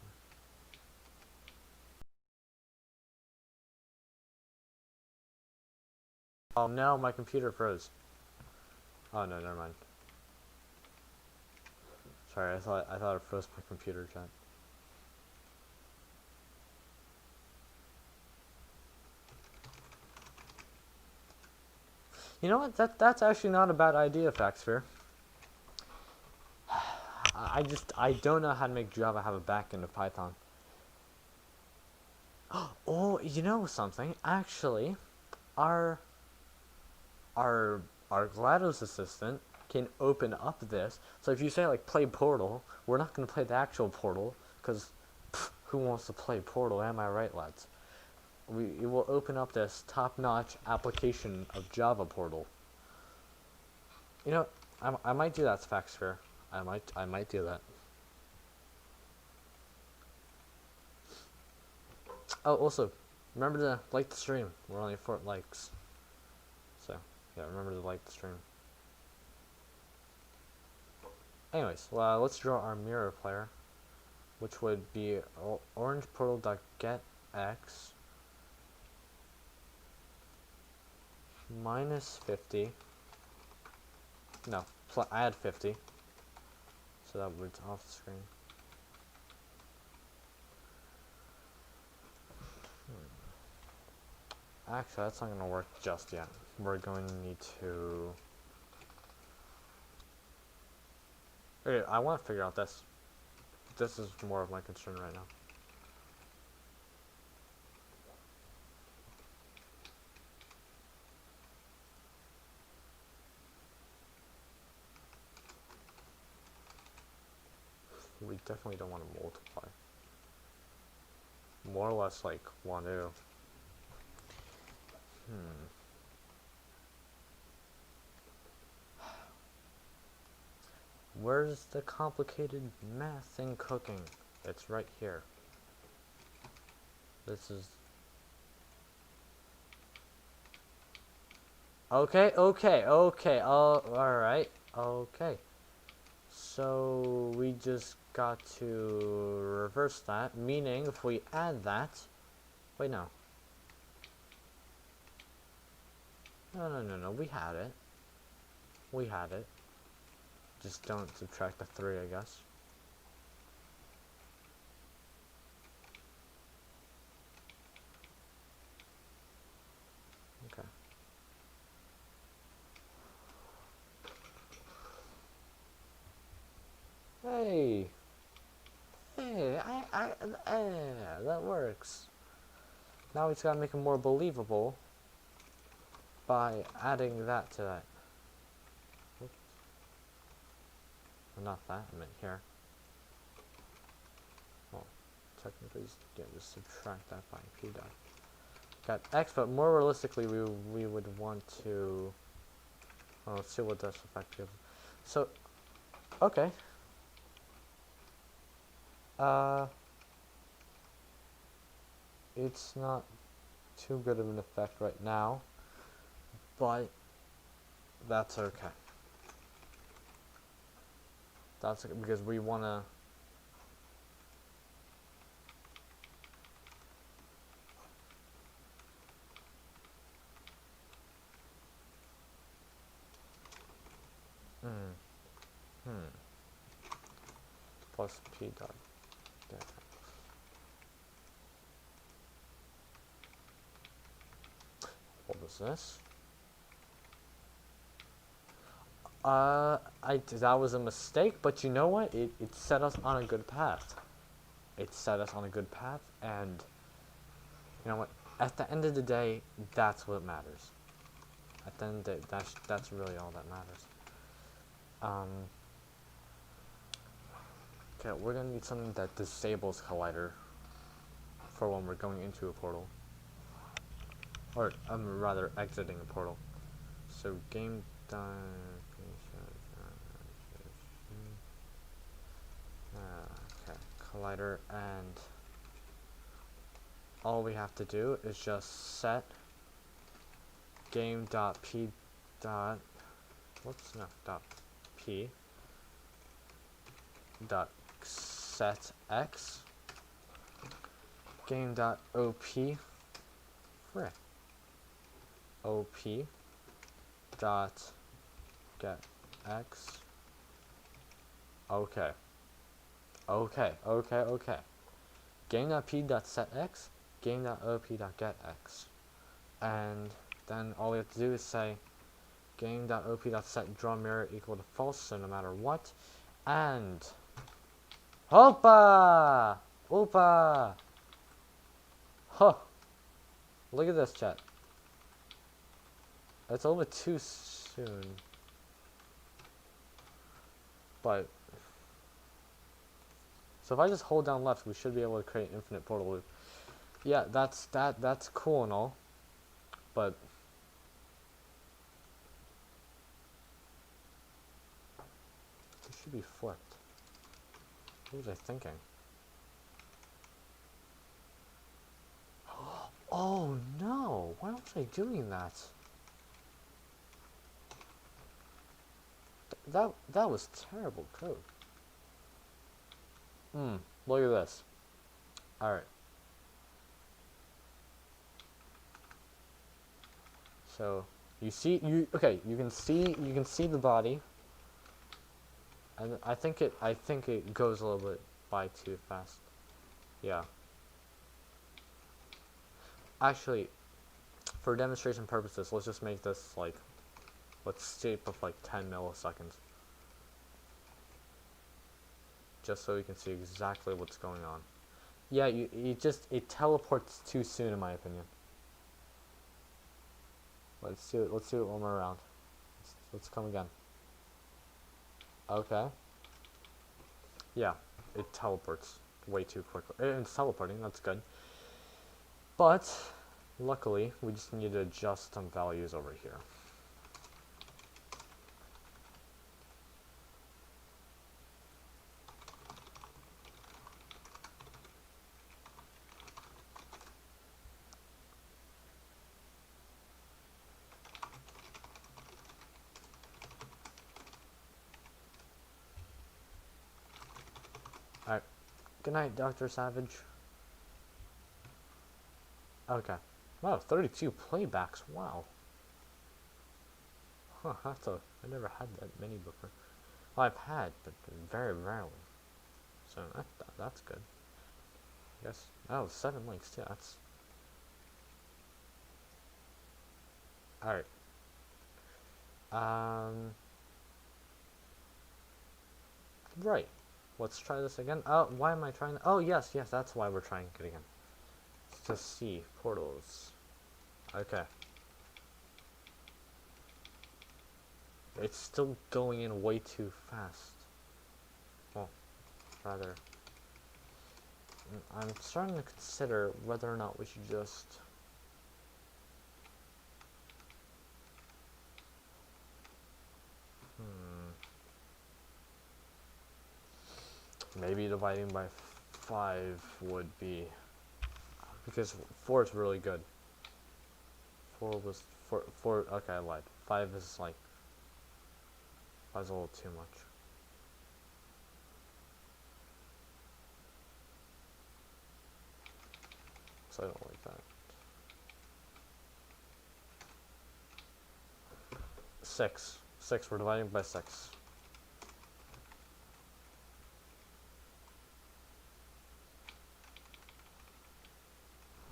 one. Oh no, my computer froze. Oh no, never mind. Sorry, I thought it froze my computer, chat. You know what? That's actually not a bad idea, Faxsphere. I don't know how to make Java have a backend of Python. Oh, you know something? Actually, our GLaDOS assistant can open up this. So if you say like play Portal, we're not going to play the actual Portal, because who wants to play Portal? Am I right, lads? It will open up this top-notch application of Java Portal. You know, I might do that, Faxsphere. I might do that. Oh, also, remember to like the stream. We're only 4 likes. So, yeah, remember to like the stream. Anyways, well, let's draw our mirror player, which would be orange portal.getX minus 50. No, add 50. So that would off the screen. Actually, that's not going to work just yet. We're going to need to... okay, I want to figure out this. This is more of my concern right now. We definitely don't want to multiply. More or less like want to... Where's the complicated math in cooking? It's right here. This is... okay, alright, okay. So we just got to reverse that, meaning if we add that... wait, no. No, we had it. We had it. Just don't subtract the 3, I guess. Okay. Hey, that works. Now we just gotta make it more believable by adding that to that. Oops. Well, not that, I meant here. Well, technically, just subtract that by p dot. Got x, but more realistically, we would want to. Well, let's see what this effect gives. So, okay. It's not too good of an effect right now, but that's okay. That's okay because we wanna. Plus p dot get. What was this? That was a mistake, but you know what? It set us on a good path. It set us on a good path, and you know what? At the end of the day, that's what matters. At the end of the day, that's really all that matters. Okay, we're gonna need something that disables collider for when we're going into a portal, or rather exiting a portal. So game done. Okay, collider, and all we have to do is just set game.p dot whoops no dot p dot set x game dot op frick op dot get x. Okay. Game.p.setx, game.op.getx. And then all we have to do is say game.op.set draw mirror equal to false, so no matter what. And Opa! Opa! Huh. Look at this, chat. It's a little bit too soon. But so if I just hold down left, we should be able to create an infinite portal loop. Yeah, that's cool and all, but it should be flipped. What was I thinking? Oh no! Why was I doing that? That was terrible code. Look at this. All right. So you can see the body, and I think it goes a little bit by too fast. Yeah. Actually, for demonstration purposes, let's just make this like, let's shape of like 10 milliseconds. Just so you can see exactly what's going on. Yeah, it teleports too soon in my opinion. Let's do it one more round. Let's come again. Okay. Yeah, it teleports way too quickly. It's teleporting, that's good. But luckily, we just need to adjust some values over here. Alright. Good night, Dr. Savage. Okay. Wow, 32 playbacks. Wow. Huh, I never had that many before. Well, I've had, but very rarely. So that's good. I guess. Oh, 7 links too. That's. Alright. Right. let's try this again. Oh, why am I trying? Oh, yes, that's why we're trying it again. To see portals. Okay. It's still going in way too fast. Well, rather, I'm starting to consider whether or not we should just... Maybe dividing by 5 would be... Because 4 is really good. 4 was... 4 okay, I lied. 5 is like... 5 is a little too much. So I don't like that. 6. 6, we're dividing by 6.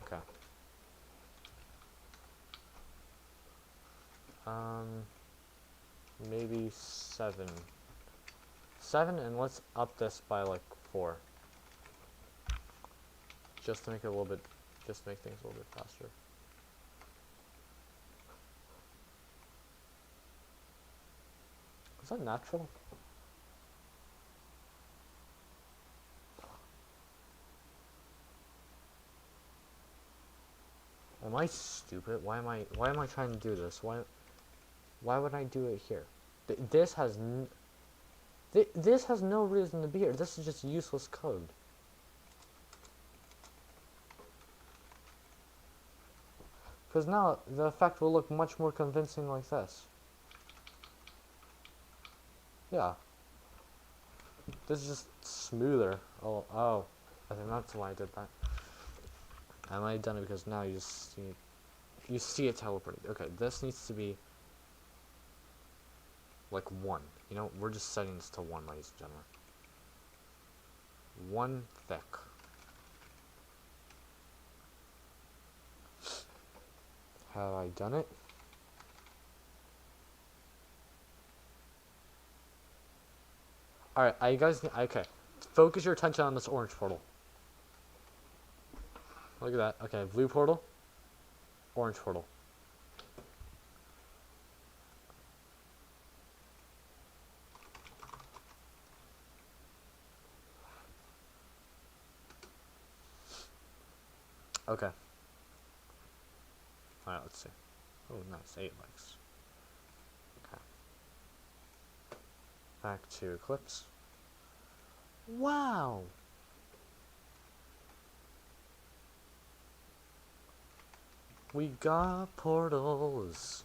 Okay. Maybe 7. 7, and let's up this by like 4. Just to make it a little bit, just to make things a little bit faster. Is that natural? Am I stupid? Why am I trying to do this? Why would I do it here? This has no reason to be here. This is just useless code. Because now the effect will look much more convincing like this. Yeah. This is just smoother. Oh. I think that's why I did that. I might have done it because now you see it teleporting. Okay, this needs to be like 1. You know, we're just setting this to 1, ladies and gentlemen. 1 thick. Have I done it? Alright, okay. Focus your attention on this orange portal. Look at that. Okay, blue portal. Orange portal. Okay. Alright, let's see. Oh, nice. 8 likes. Okay. Back to Eclipse. Wow! We got portals.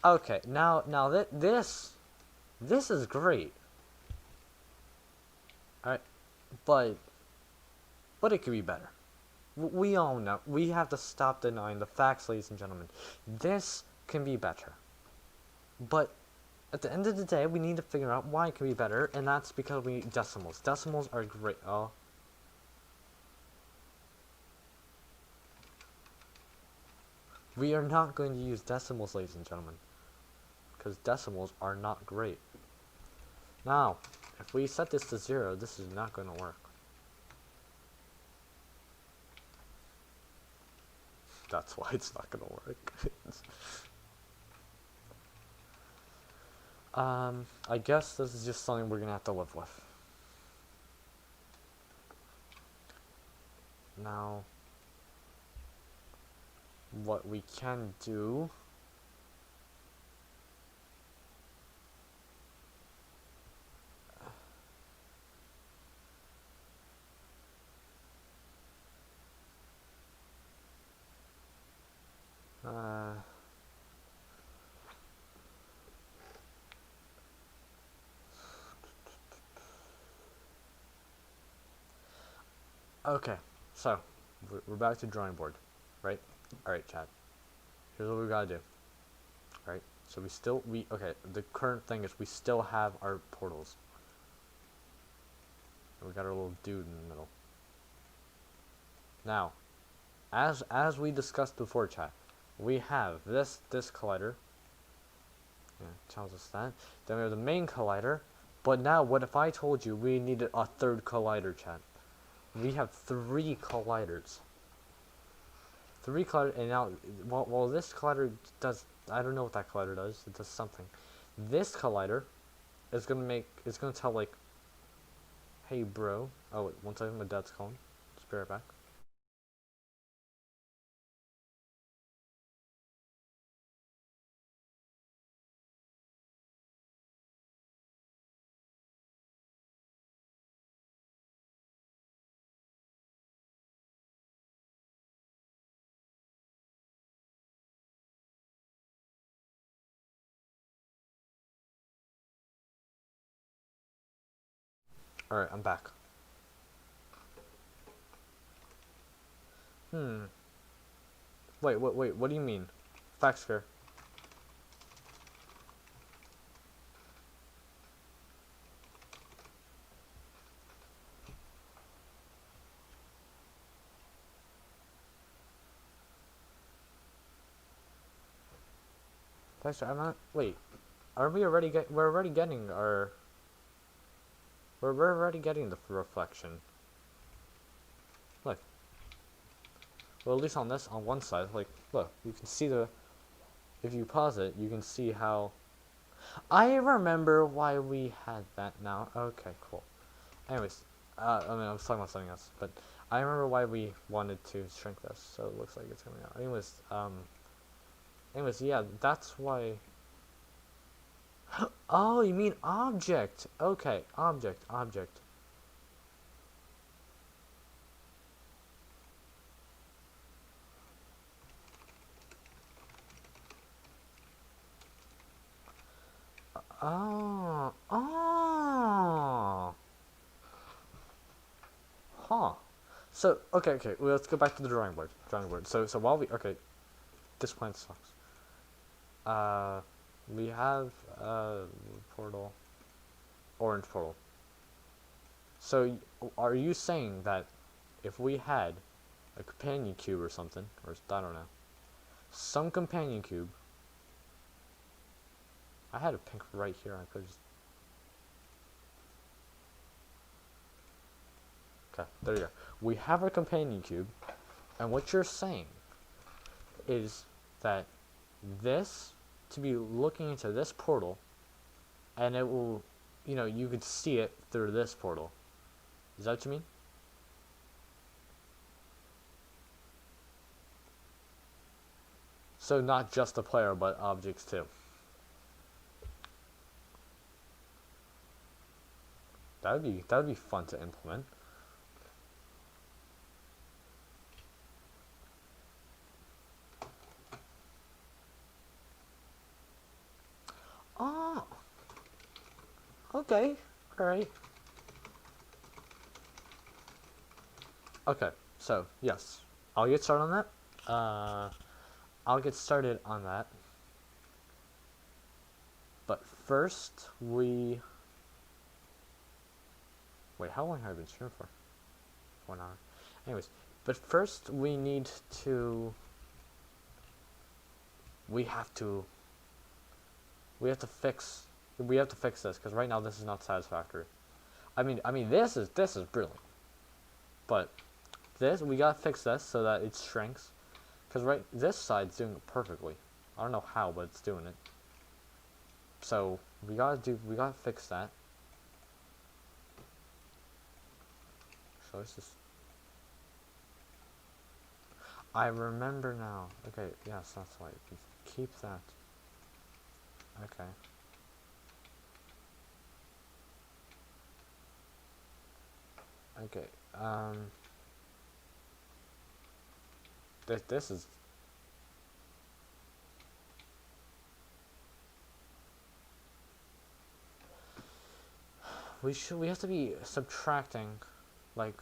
Okay, now this is great. Alright, but it could be better. We all know. We have to stop denying the facts, ladies and gentlemen. This can be better. But at the end of the day, we need to figure out why it can be better, and that's because we need decimals. Decimals are great. Oh. We are not going to use decimals, ladies and gentlemen, because decimals are not great. Now, if we set this to 0, this is not going to work. That's why it's not going to work. I guess this is just something we're going to have to live with. Now, what we can do... Okay, so we're back to drawing board, right? All right, Chad. Here's what we gotta do. All right. So okay. The current thing is we still have our portals. And we got our little dude in the middle. Now, as we discussed before, Chad, we have this collider, Yeah, tells us that. Then we have the main collider. But now, what if I told you we needed a third collider, chat? We have 3 colliders. 3 colliders, and now, well, this collider does, I don't know what that collider does. It does something. This collider is gonna tell, like, hey, bro. Oh, wait, one second, my dad's calling. Just be right back. Alright, I'm back. Wait, what do you mean? Fact scare. Fact scare, I'm not, wait. Are we already we're already getting our, we're already getting the reflection. Look. Well, at least on this, on one side, like, look, you can see the, if you pause it, you can see how, I remember why we had that now. Okay, cool. Anyways, I mean, I was talking about something else, but I remember why we wanted to shrink this, so it looks like it's coming out. Anyways, yeah, that's why. Oh, you mean object? Okay, object. Oh. Huh. So, okay, well, let's go back to the drawing board. So while we, okay, this plant sucks. We have portal, orange portal. So, are you saying that if we had a companion cube or something, or I don't know, some companion cube, I had a pink right here. I could just. Okay, there you go. We have a companion cube, and what you're saying is that this, to be looking into this portal, and it will, you could see it through this portal. Is that what you mean? So not just the player, but objects too. That would be fun to implement. Oh, okay, all right. Okay, so yes, I'll get started on that. I'll get started on that. But first, wait. How long have I been streaming for? 1 hour. Anyways, but first we need to. We have to. We have to fix. We have to fix this because right now this is not satisfactory. I mean, this is brilliant, but this we gotta fix this so that it shrinks. Because this side's doing it perfectly. I don't know how, but it's doing it. So we gotta fix that. So let's just. I remember now. Okay, yes, that's why. Keep that. Okay. Okay. This is. We have to be subtracting, like.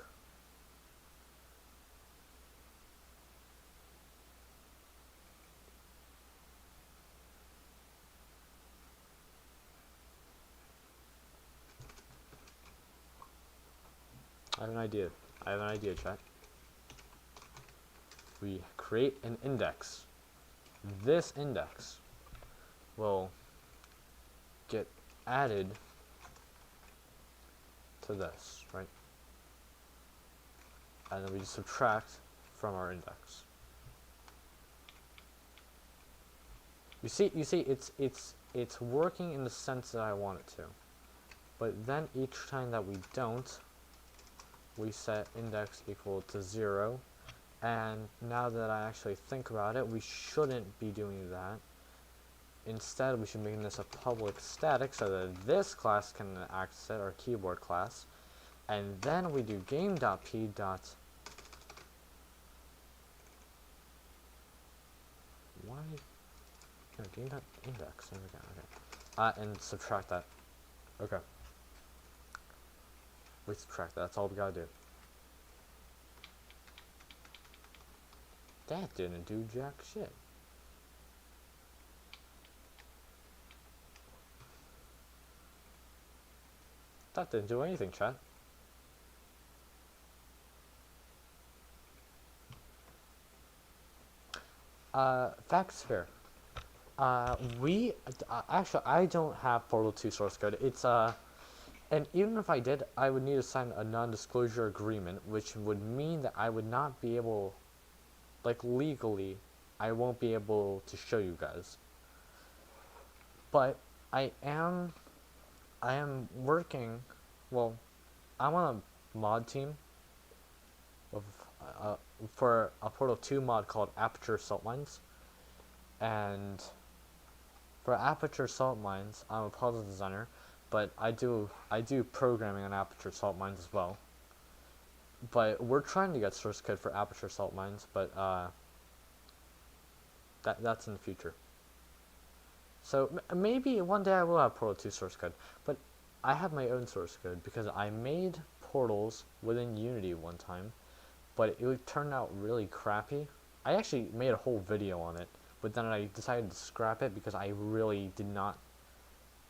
I have an idea, chat. We create an index. This index will get added to this, right? And then we just subtract from our index. You see, it's working in the sense that I want it to. But then each time that we don't, we set index equal to 0. And now that I actually think about it, we shouldn't be doing that. Instead, we should make this a public static so that this class can access it, our keyboard class. And then we do game.p. Why? No, game.index. There we go. Okay. And subtract that. Okay. We subtract that. That's all we gotta do. That didn't do jack shit. That didn't do anything, chat. Facts fair. Actually, I don't have Portal 2 source code. It's, and even if I did, I would need to sign a non-disclosure agreement, which would mean that I would not be able, like, legally, I won't be able to show you guys. But I am working, well, I'm on a mod team of, for a Portal 2 mod called Aperture Salt Mines. And for Aperture Salt Mines, I'm a puzzle designer, but I do programming on Aperture Salt Mines as well. But we're trying to get source code for Aperture Salt Mines, but that's in the future. So maybe one day I will have Portal 2 source code, but I have my own source code because I made portals within Unity one time, but it turned out really crappy. I actually made a whole video on it, but then I decided to scrap it because I really did not.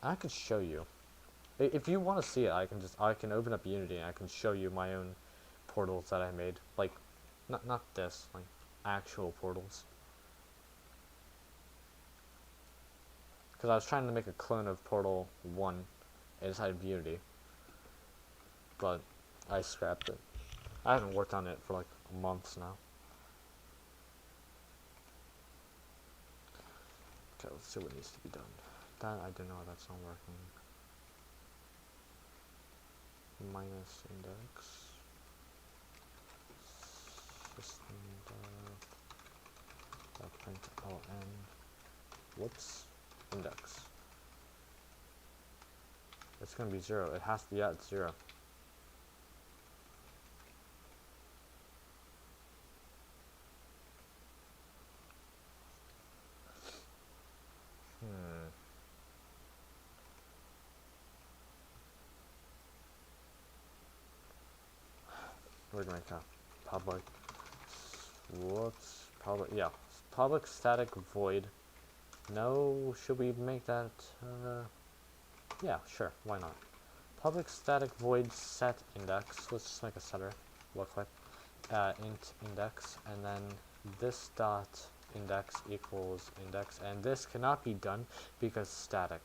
I could show you. If you want to see it, I can open up Unity and I can show you my own portals that I made. Like, not this, like actual portals. Because I was trying to make a clone of Portal 1 inside of Unity, but I scrapped it. I haven't worked on it for like months now. Okay, let's see what needs to be done. That, I don't know, that's not working. Minus index. System print ln. Whoops. Index. It's gonna be 0. It has to be at 0. We're gonna make a public. Whoops. Public. Yeah. Public static void. No. Should we make that? Yeah. Sure. Why not? Public static void set index. Let's just make a setter. Real quick. Int index, and then this dot index equals index, and this cannot be done because static.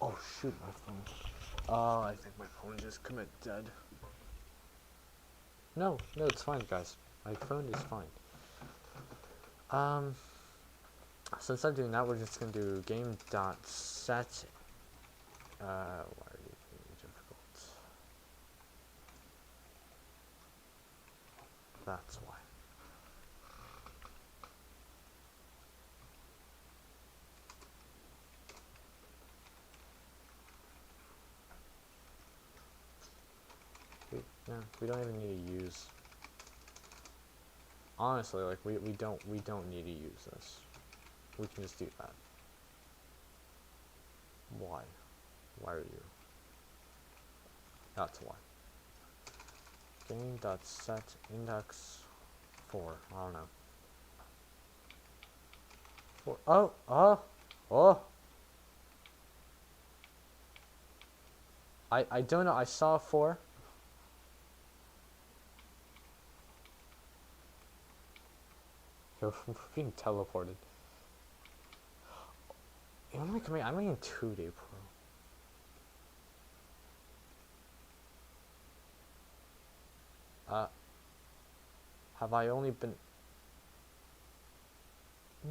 Oh shoot, my phone. Oh, I think my phone just commit dead. No, it's fine, guys. My phone is fine. So instead of doing that, we're just gonna do game.set. Why are you being difficult? That's why. We don't even need to use. Honestly, like we don't need to use this. We can just do that. Why? Why are you? That's why. Game.set index 4. I don't know. 4. Oh. I don't know. I saw 4. We're being teleported. What am I coming? I'm making 2D Pro. Have I only been?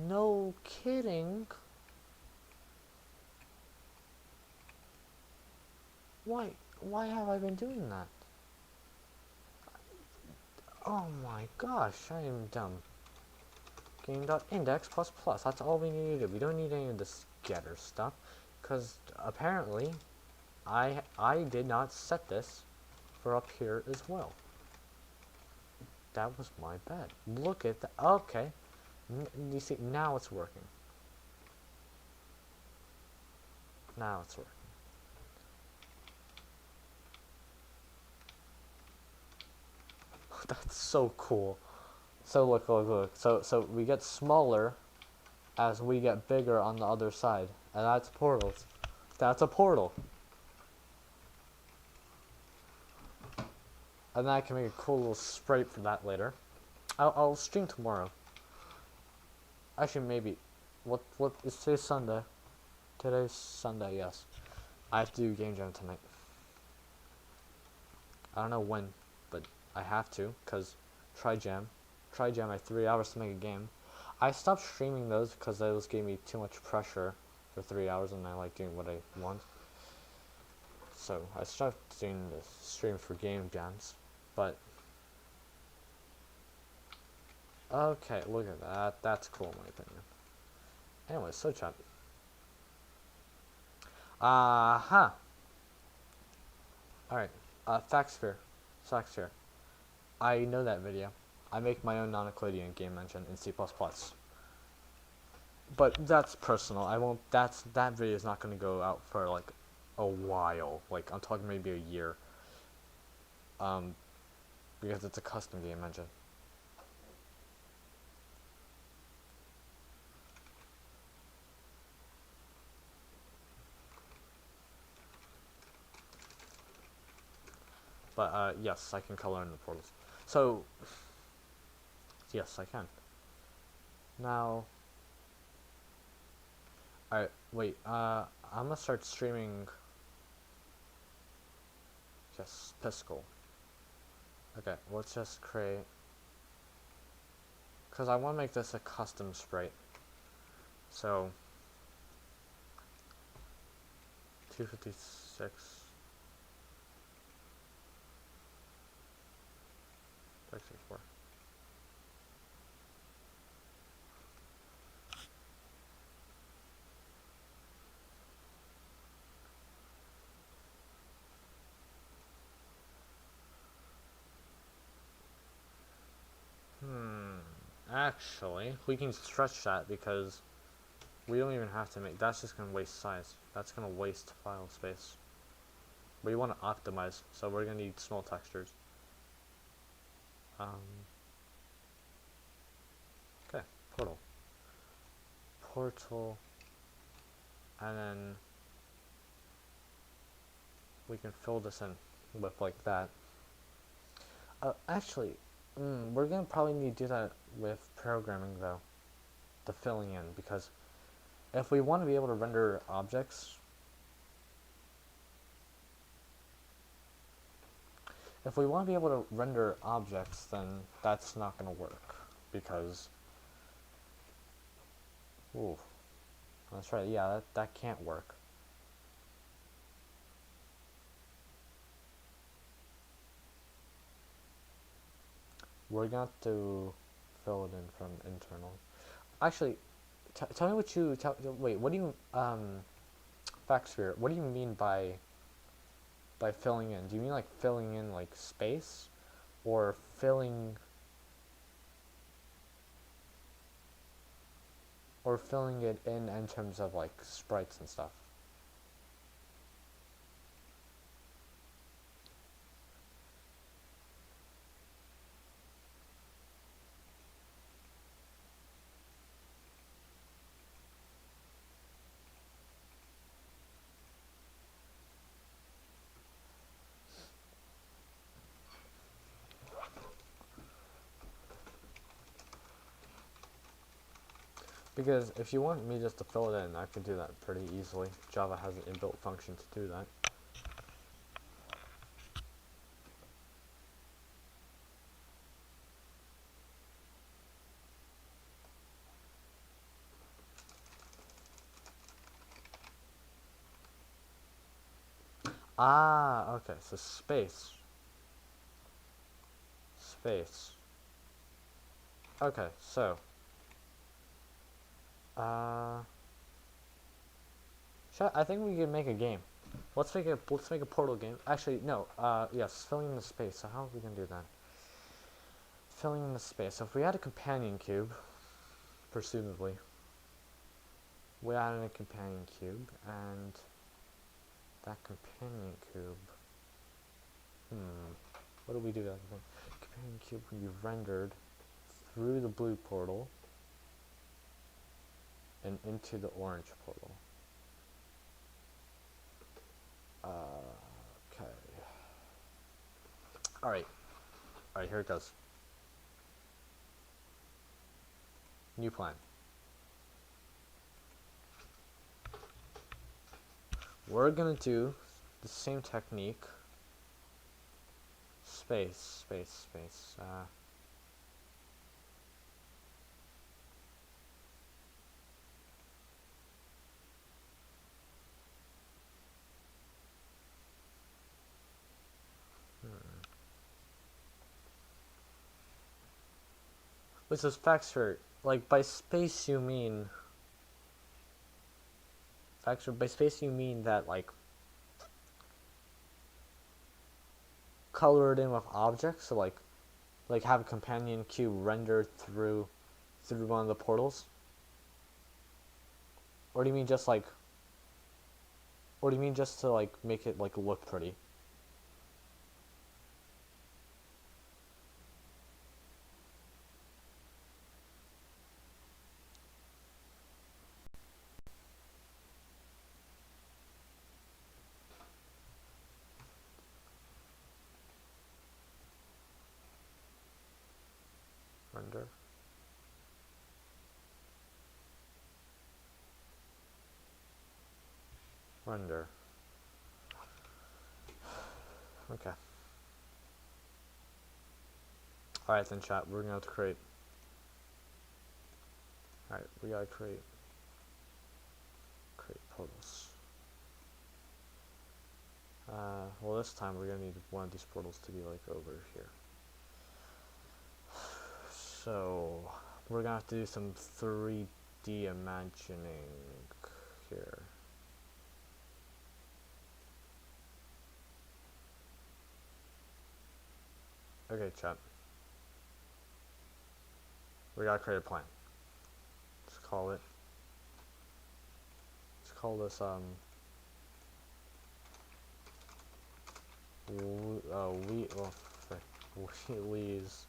No kidding. Why have I been doing that? Oh my gosh, I am dumb. Game.index plus plus. That's all we need to do. We don't need any of this getter stuff, because apparently, I did not set this for up here as well. That was my bad. Look at that. Okay, you see, now it's working. Now it's working. That's so cool. So look. So we get smaller as we get bigger on the other side, and that's portals. That's a portal. And then I can make a cool little sprite for that later. I'll stream tomorrow. Actually, maybe. What is today? Sunday. Today's Sunday. Yes. I have to do game jam tonight. I don't know when, but I have to, cause try jam. I have 3 hours to make a game. I stopped streaming those because those gave me too much pressure for 3 hours, and I like doing what I want. So I stopped doing the stream for game jams, but okay, look at that. That's cool in my opinion. Anyway, so chat. Alright. Faxsphere. I know that video. I make my own non-Euclidean game engine in C++. But that's personal. I won't. That video is not going to go out for like a while. Like I'm talking maybe a year. Because it's a custom game engine. But yes, I can color in the portals. So yes, I can. Now, alright, wait. I'm gonna start streaming. Just Piscal. Okay, let's just create. Because I want to make this a custom sprite. So 256. 64. Actually, we can stretch that because we don't even have to make. That's just gonna waste size. That's gonna waste file space. We want to optimize, so we're gonna need small textures. Okay, portal, and then we can fill this in with like that. Actually, we're gonna probably need to do that with programming though, the filling in, because if we want to be able to render objects, then that's not gonna work because, ooh, that's right, yeah, that can't work. We're gonna have to fill it in from internal. Actually, tell me what you wait. What do you Faxsphere? What do you mean by filling in? Do you mean like filling in like space, or filling it in terms of like sprites and stuff? Because if you want me just to fill it in, I can do that pretty easily. Java has an inbuilt function to do that. Ah, okay, so space. Space. Okay, so. I think we can make a game. Let's make a Portal game. Actually, no. Yes, filling in the space. So how are we gonna do that? Filling in the space. So if we had a companion cube, presumably, we added a companion cube, and that companion cube. What do we do? That companion cube can be rendered through the blue portal and into the orange portal. Okay. Alright. Alright, here it goes. New plan. We're gonna do the same technique. Space. Which is factor. Like by space you mean factor. By space you mean that like color it in with objects. So like have a companion cube rendered through one of the portals. Or do you mean just like? Or do you mean just to like make it like look pretty? Render. Render. Okay. Alright then chat, we're gonna have to create. Alright, we gotta create portals. Well this time we're gonna need one of these portals to be like over here. So we're gonna have to do some 3D imagining here. Okay, chat. We gotta create a plan. Let's call it. Let's call this Wheatley's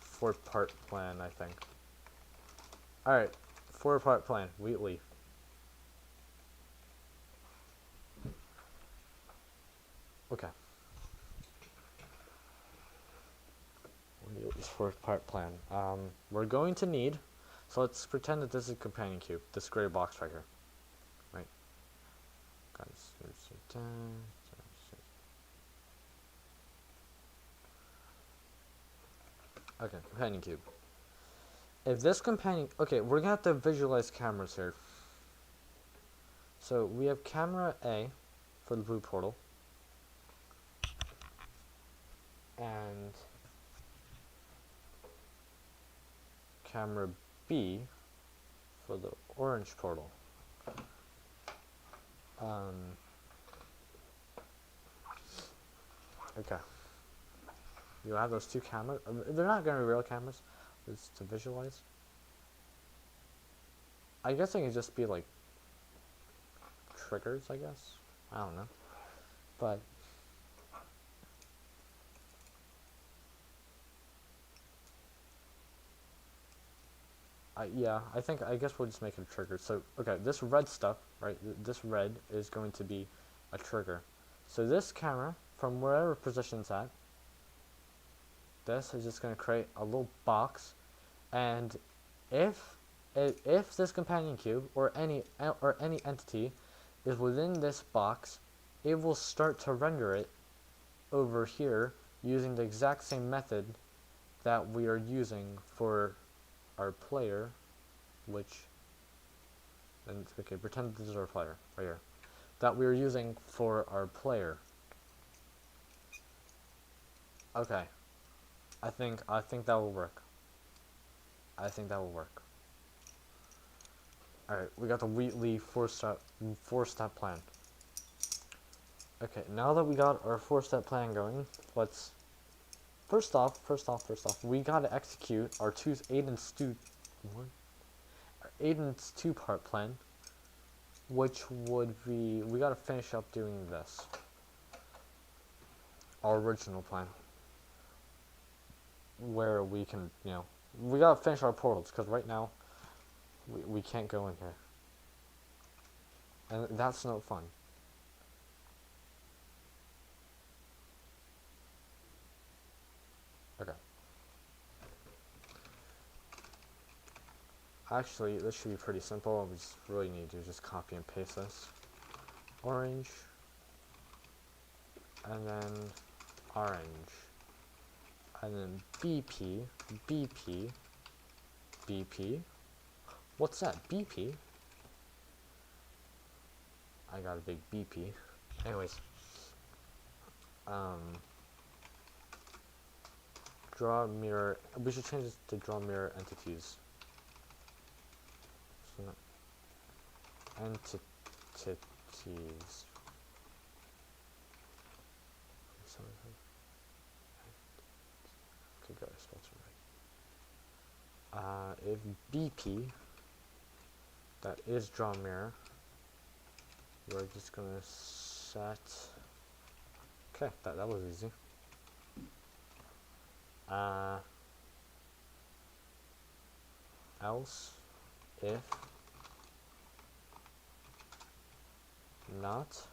four-part plan, I think. Alright, 4-part plan, Wheatley. Okay. Wheatley's 4-part plan. We're going to need, so let's pretend that this is a companion cube, this gray box right here. Right. Okay, companion cube. If this companion... Okay, we're going to have to visualize cameras here. So we have camera A for the blue portal. And camera B for the orange portal. Okay. You have those two cameras. They're not going to be real cameras. It's to visualize. I guess they can just be like triggers, I guess. I don't know. But yeah, I guess we'll just make it a trigger. So, okay, this red stuff, right? This red is going to be a trigger. So this camera, from wherever position it's at, this is just going to create a little box, and if if this companion cube or any entity is within this box, it will start to render it over here using the exact same method that we are using for our player, which, and okay, pretend this is our player right here, that we are using for our player. Okay, I think that will work. I think that will work. All right, we got the Wheatley four-step plan. Okay, now that we got our four-step plan going, let's first off, we gotta execute our Aiden's two-part plan, which would be, we gotta finish up doing this, our original plan, where we can, we gotta finish our portals, because right now, we can't go in here, and that's no fun. Okay. Actually, this should be pretty simple. We just really need to just copy and paste this. Orange, and then orange, and then BP, BP, BP. What's that? BP? I got a big BP. Anyways, draw mirror. We should change this to draw mirror entities. So entities. Okay, good. I spelled it right. If BP, that is draw mirror, we're just gonna set. Okay, that was easy. Else, if not,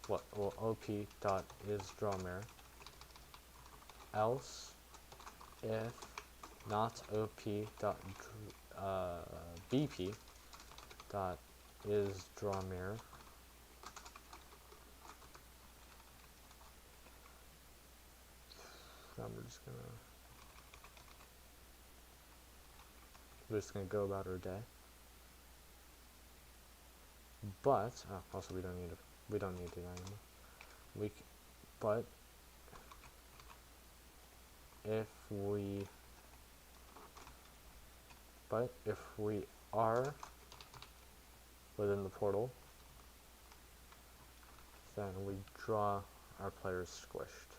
well, op dot is draw mirror. Else, if not op dot bp dot is draw mirror. Now we're just gonna go about our day. But also we don't need it anymore. But if we are within the portal, then we draw our players squished.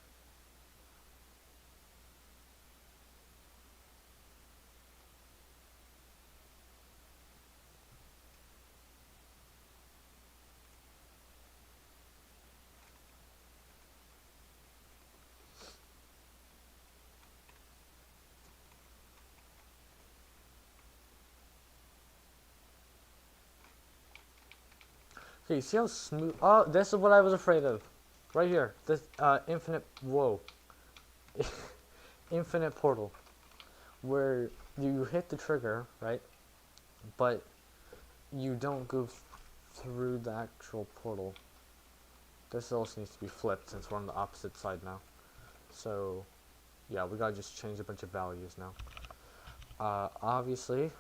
Okay, see how smooth? Oh, this is what I was afraid of. Right here, this infinite. Whoa, infinite portal, where you hit the trigger, right? But you don't go through the actual portal. This also needs to be flipped since we're on the opposite side now. So, yeah, we gotta just change a bunch of values now. Obviously,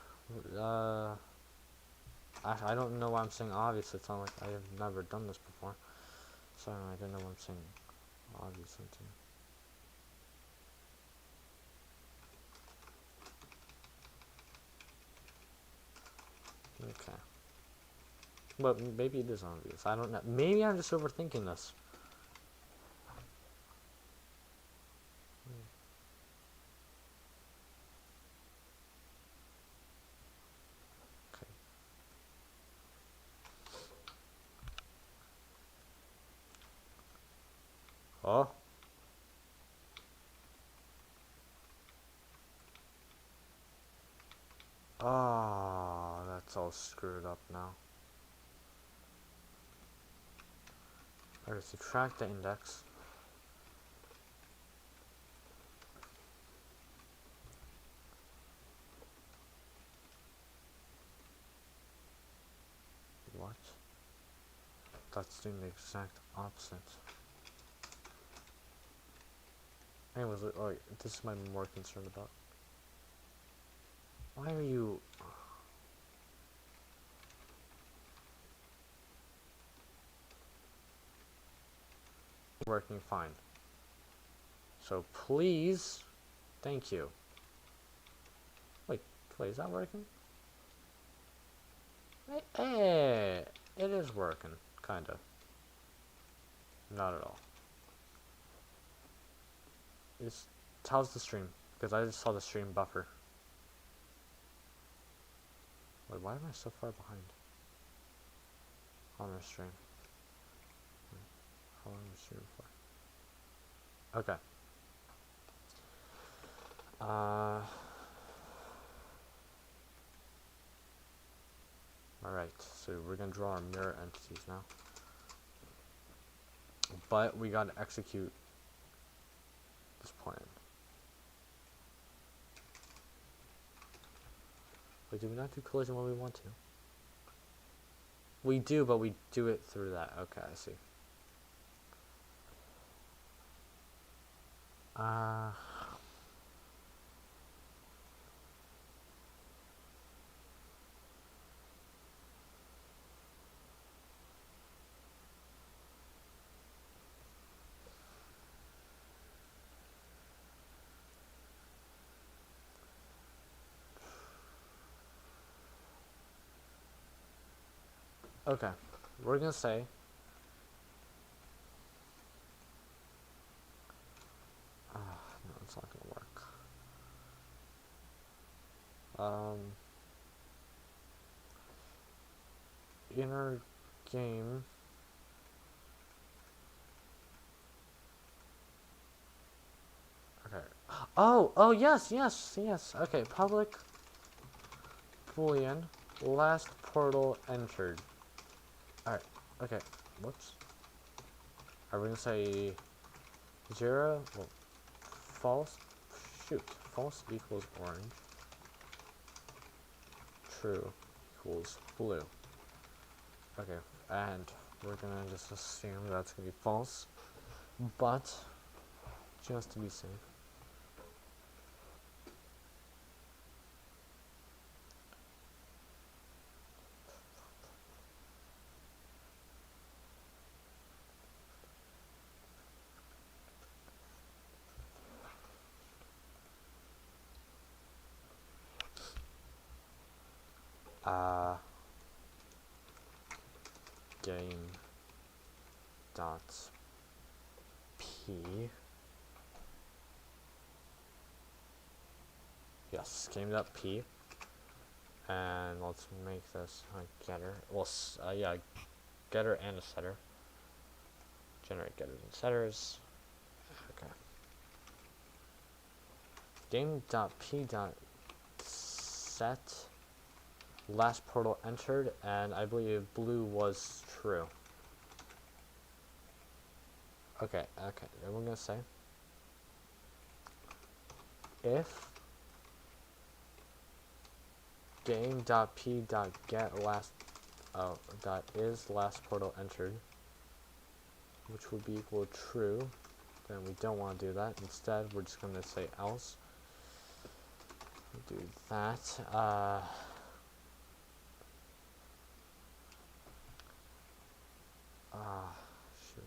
I don't know why I'm saying obvious. It's not like I have never done this before. So I don't know what I'm saying obviously to. Okay. But maybe it is obvious. I don't know. Maybe I'm just overthinking this. Okay. Oh. Oh, that's all screwed up now. Alright, subtract the index. That's doing the exact opposite. Anyways, alright, this is my more concerned about. Why are you... working fine. So please, thank you. Wait, is that working? Hey, it is working, kinda. Not at all. How's the stream? Because I just saw the stream buffer. Wait, why am I so far behind? On our stream. How long was the stream for? Okay. Alright, so we're gonna draw our mirror entities now. But we gotta execute this plan. Wait, do we not do collision when we want to? We do, but we do it through that. Okay, I see. Okay, we're gonna say no, it's not gonna work. Inner game. Okay. Oh, yes. Okay, public boolean last portal entered. Alright, okay. Whoops. Are we gonna say 0? Well, false. Shoot. False equals orange. True equals blue. Okay, and we're gonna just assume that's gonna be false. But, just to be safe. Game dot p. Yes, game dot p. And let's make this a getter. Well, yeah, getter and a setter. Generate getters and setters. Okay. Game dot p dot set last portal entered, and I believe blue was true. Okay, then we're gonna say if game.p.get last dot is last portal entered, which would be equal to true, then we don't want to do that. Instead, we're just gonna say else. We'll do that. Shoot.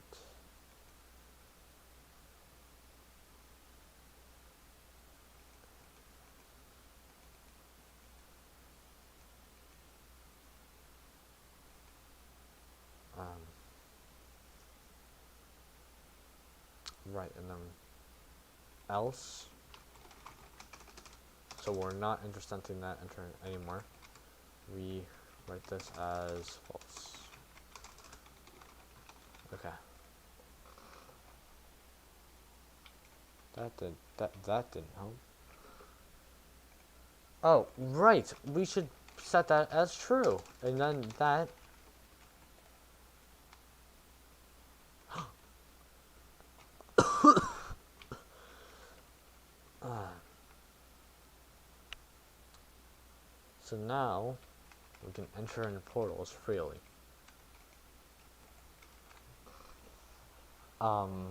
Right, and then else. So we're not interested in that enter anymore. We write this as false. Okay. That didn't help. Oh, right. We should set that as true. And then that so now we can enter in portals freely. Um,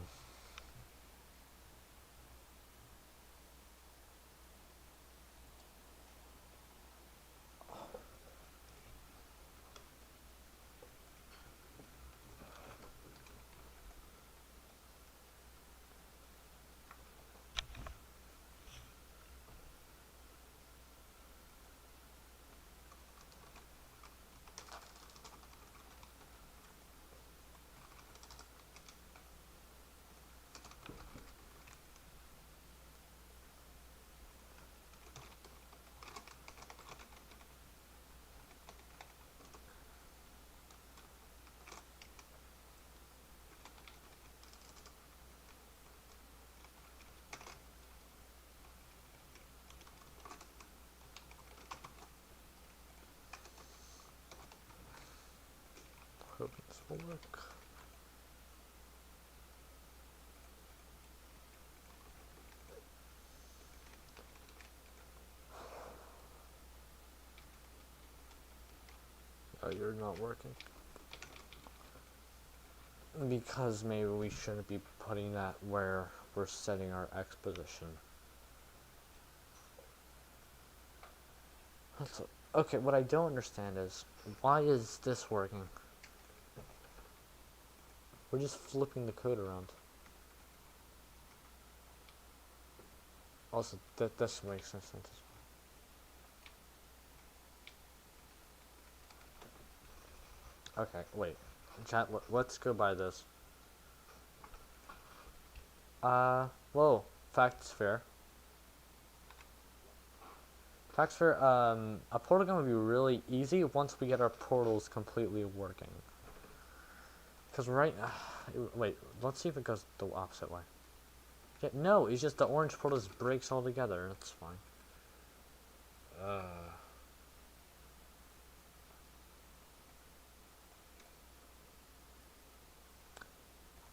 hope this will work. Oh, you're not working. Because maybe we shouldn't be putting that where we're setting our X position. Okay, what I don't understand is, why is this working? We're just flipping the code around. Also, this makes no sense. Okay, wait. Chat, let's go by this. Whoa. Facts fair. Facts fair, a portal gun would be really easy once we get our portals completely working. Because right... wait, let's see if it goes the opposite way. Yeah, no, it's just the orange portal just breaks altogether, and it's fine.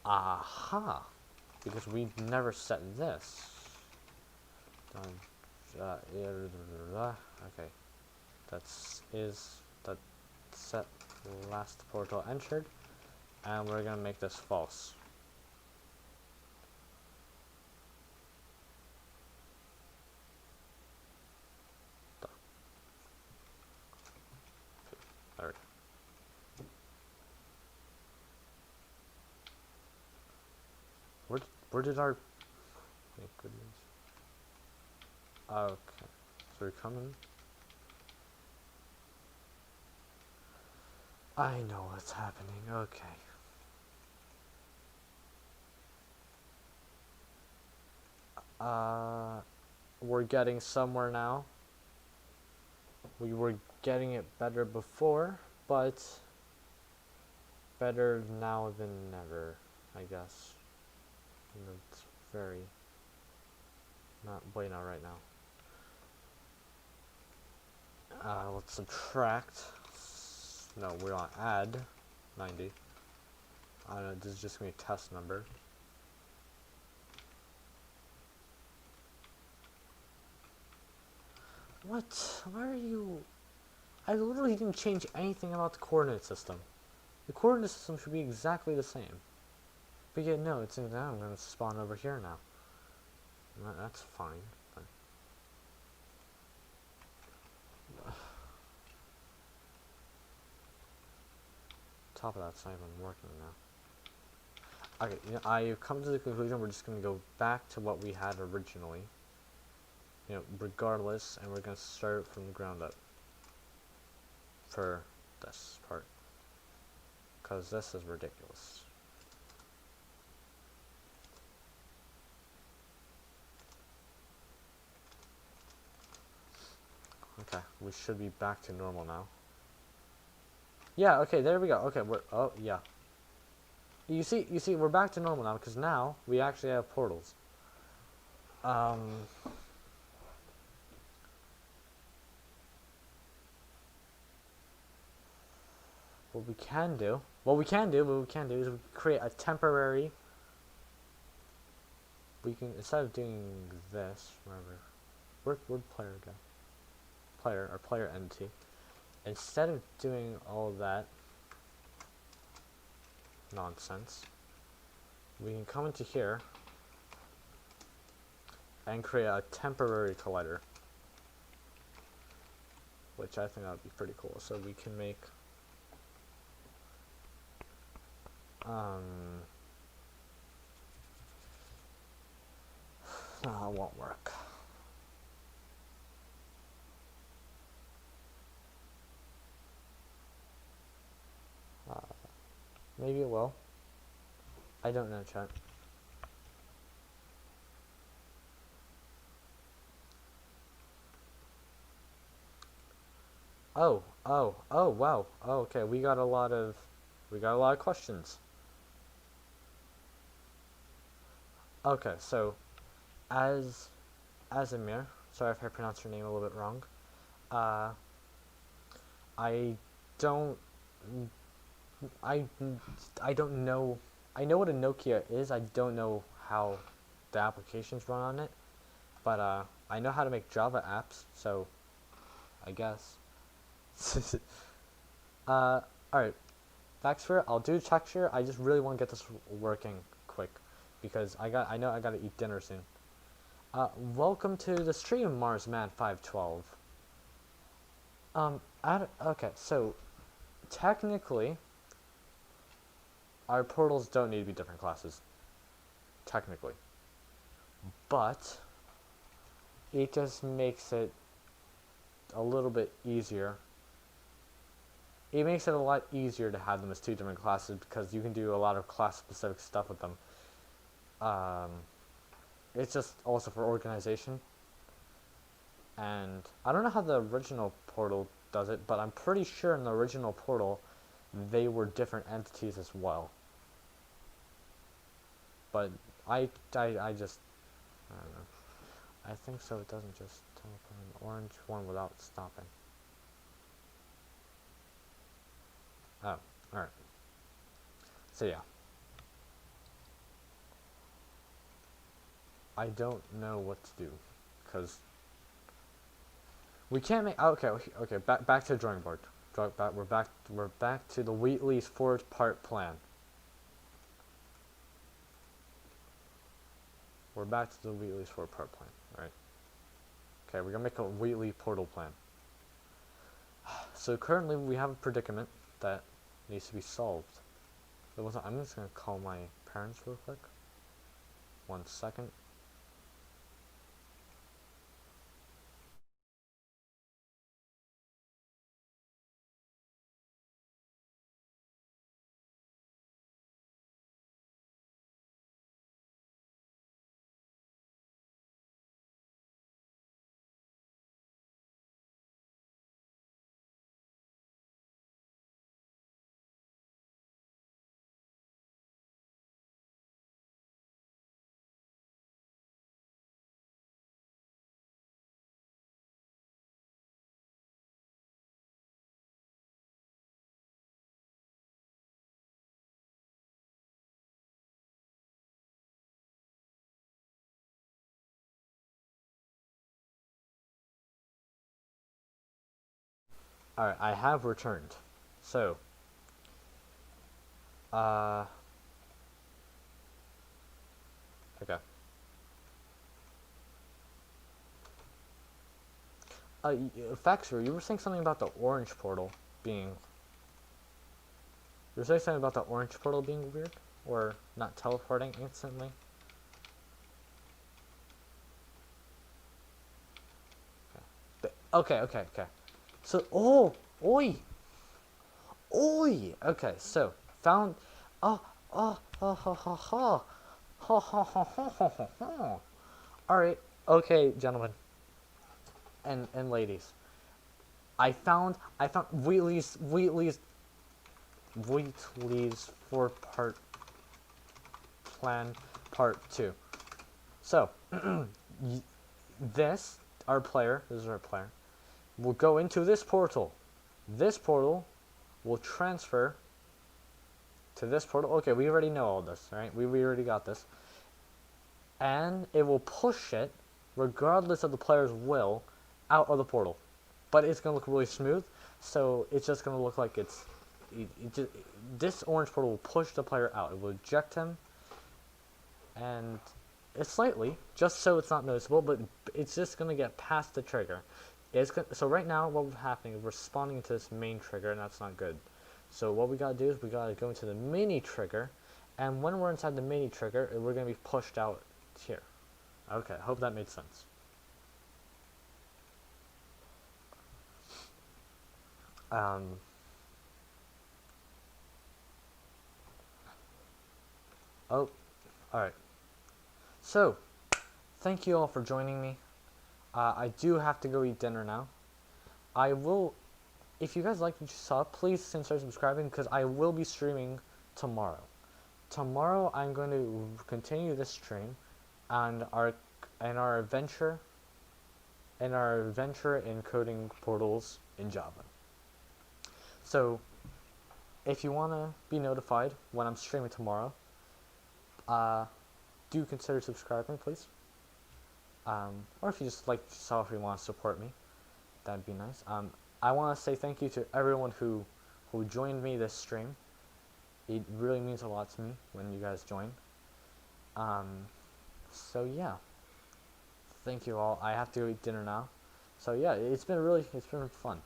Aha! Because we never set this. Done. Okay. That set last portal entered, and we're gonna make this false. There we go. Where did our... Thank goodness. Okay. So we're coming. I know what's happening. Okay. We're getting somewhere now. We were getting it better before, but better now than never, I guess. And it's very not bueno right now. Let's subtract. No, we want to add 90. This is just going to be a test number. What? Why are you... I literally didn't change anything about the coordinate system. The coordinate system should be exactly the same. But yet, no, it's in now. I'm going to spawn over here now. That's fine. But top of that's not even working now. Okay, you know, I've come to the conclusion we're just going to go back to what we had originally. You know, regardless, and we're going to start from the ground up. For this part. Because this is ridiculous. Okay, we should be back to normal now. Yeah, okay, there we go. Okay, oh, yeah. You see, we're back to normal now, because now we actually have portals. What we can do is we create a temporary... We can, instead of doing this, where'd player go? Player, or player entity. Instead of doing all that nonsense, we can come into here and create a temporary collider, which I think that would be pretty cool. So we can make no, it won't work. Maybe it will. I don't know, chat. Oh, wow. Oh, okay, we got a lot of questions. Okay, so as Azimir, sorry if I pronounced your name a little bit wrong. I don't I I don't know. I know what a Nokia is. I don't know how the applications run on it, but I know how to make Java apps. So I guess. All right. Thanks for it. I'll do texture. I just really want to get this working quick because I know I gotta eat dinner soon. Welcome to the stream, Marsman512. Okay, so technically, our portals don't need to be different classes. Technically, but it just makes it a little bit easier. It makes it a lot easier to have them as two different classes because you can do a lot of class-specific stuff with them. It's just also for organization. And I don't know how the original portal does it, but I'm pretty sure in the original portal they were different entities as well. But I just, I don't know. I think so it doesn't just teleport an orange one without stopping. Oh, alright. So yeah. I don't know what to do, because we can't make, okay, back to the drawing board. We're back to the Wheatley's 4-part plan. We're back to the Wheatley's 4-part plan, alright? Okay, we're gonna make a Wheatley portal plan. So currently we have a predicament that needs to be solved. I'm just gonna call my parents real quick. 1 second. Alright, I have returned. So, okay. Faxer, you were saying something about the orange portal being... You were saying something about the orange portal being weird? Or not teleporting instantly? Okay. So, oi! Okay, so, found... Alright, okay, gentlemen. And ladies. I found Wheatley's 4-part plan part 2. So, this is our player, will go into this portal. This portal will transfer to this portal. Okay, we already know all this, right? We already got this. And it will push it, regardless of the player's will, out of the portal. But it's going to look really smooth, so it's just going to look like this orange portal will push the player out. It will eject him, and it's slightly, just so it's not noticeable, but it's just gonna get past the trigger. So right now, what's happening is we're spawning into this main trigger, and that's not good. So what we gotta do is we gotta go into the mini trigger, and when we're inside the mini trigger, we're gonna be pushed out here. Okay, I hope that made sense. Um, oh, alright. So, thank you all for joining me. I do have to go eat dinner now. I will, if you guys like what you saw, please consider subscribing because I will be streaming tomorrow. Tomorrow I'm going to continue this stream and our adventure in coding portals in Java. So if you want to be notified when I'm streaming tomorrow, do consider subscribing, please. Or if you just like saw, if you want to support me, that'd be nice. I want to say thank you to everyone who joined me this stream. It really means a lot to me when you guys join. So yeah, thank you all. I have to eat dinner now. So yeah, it's been fun.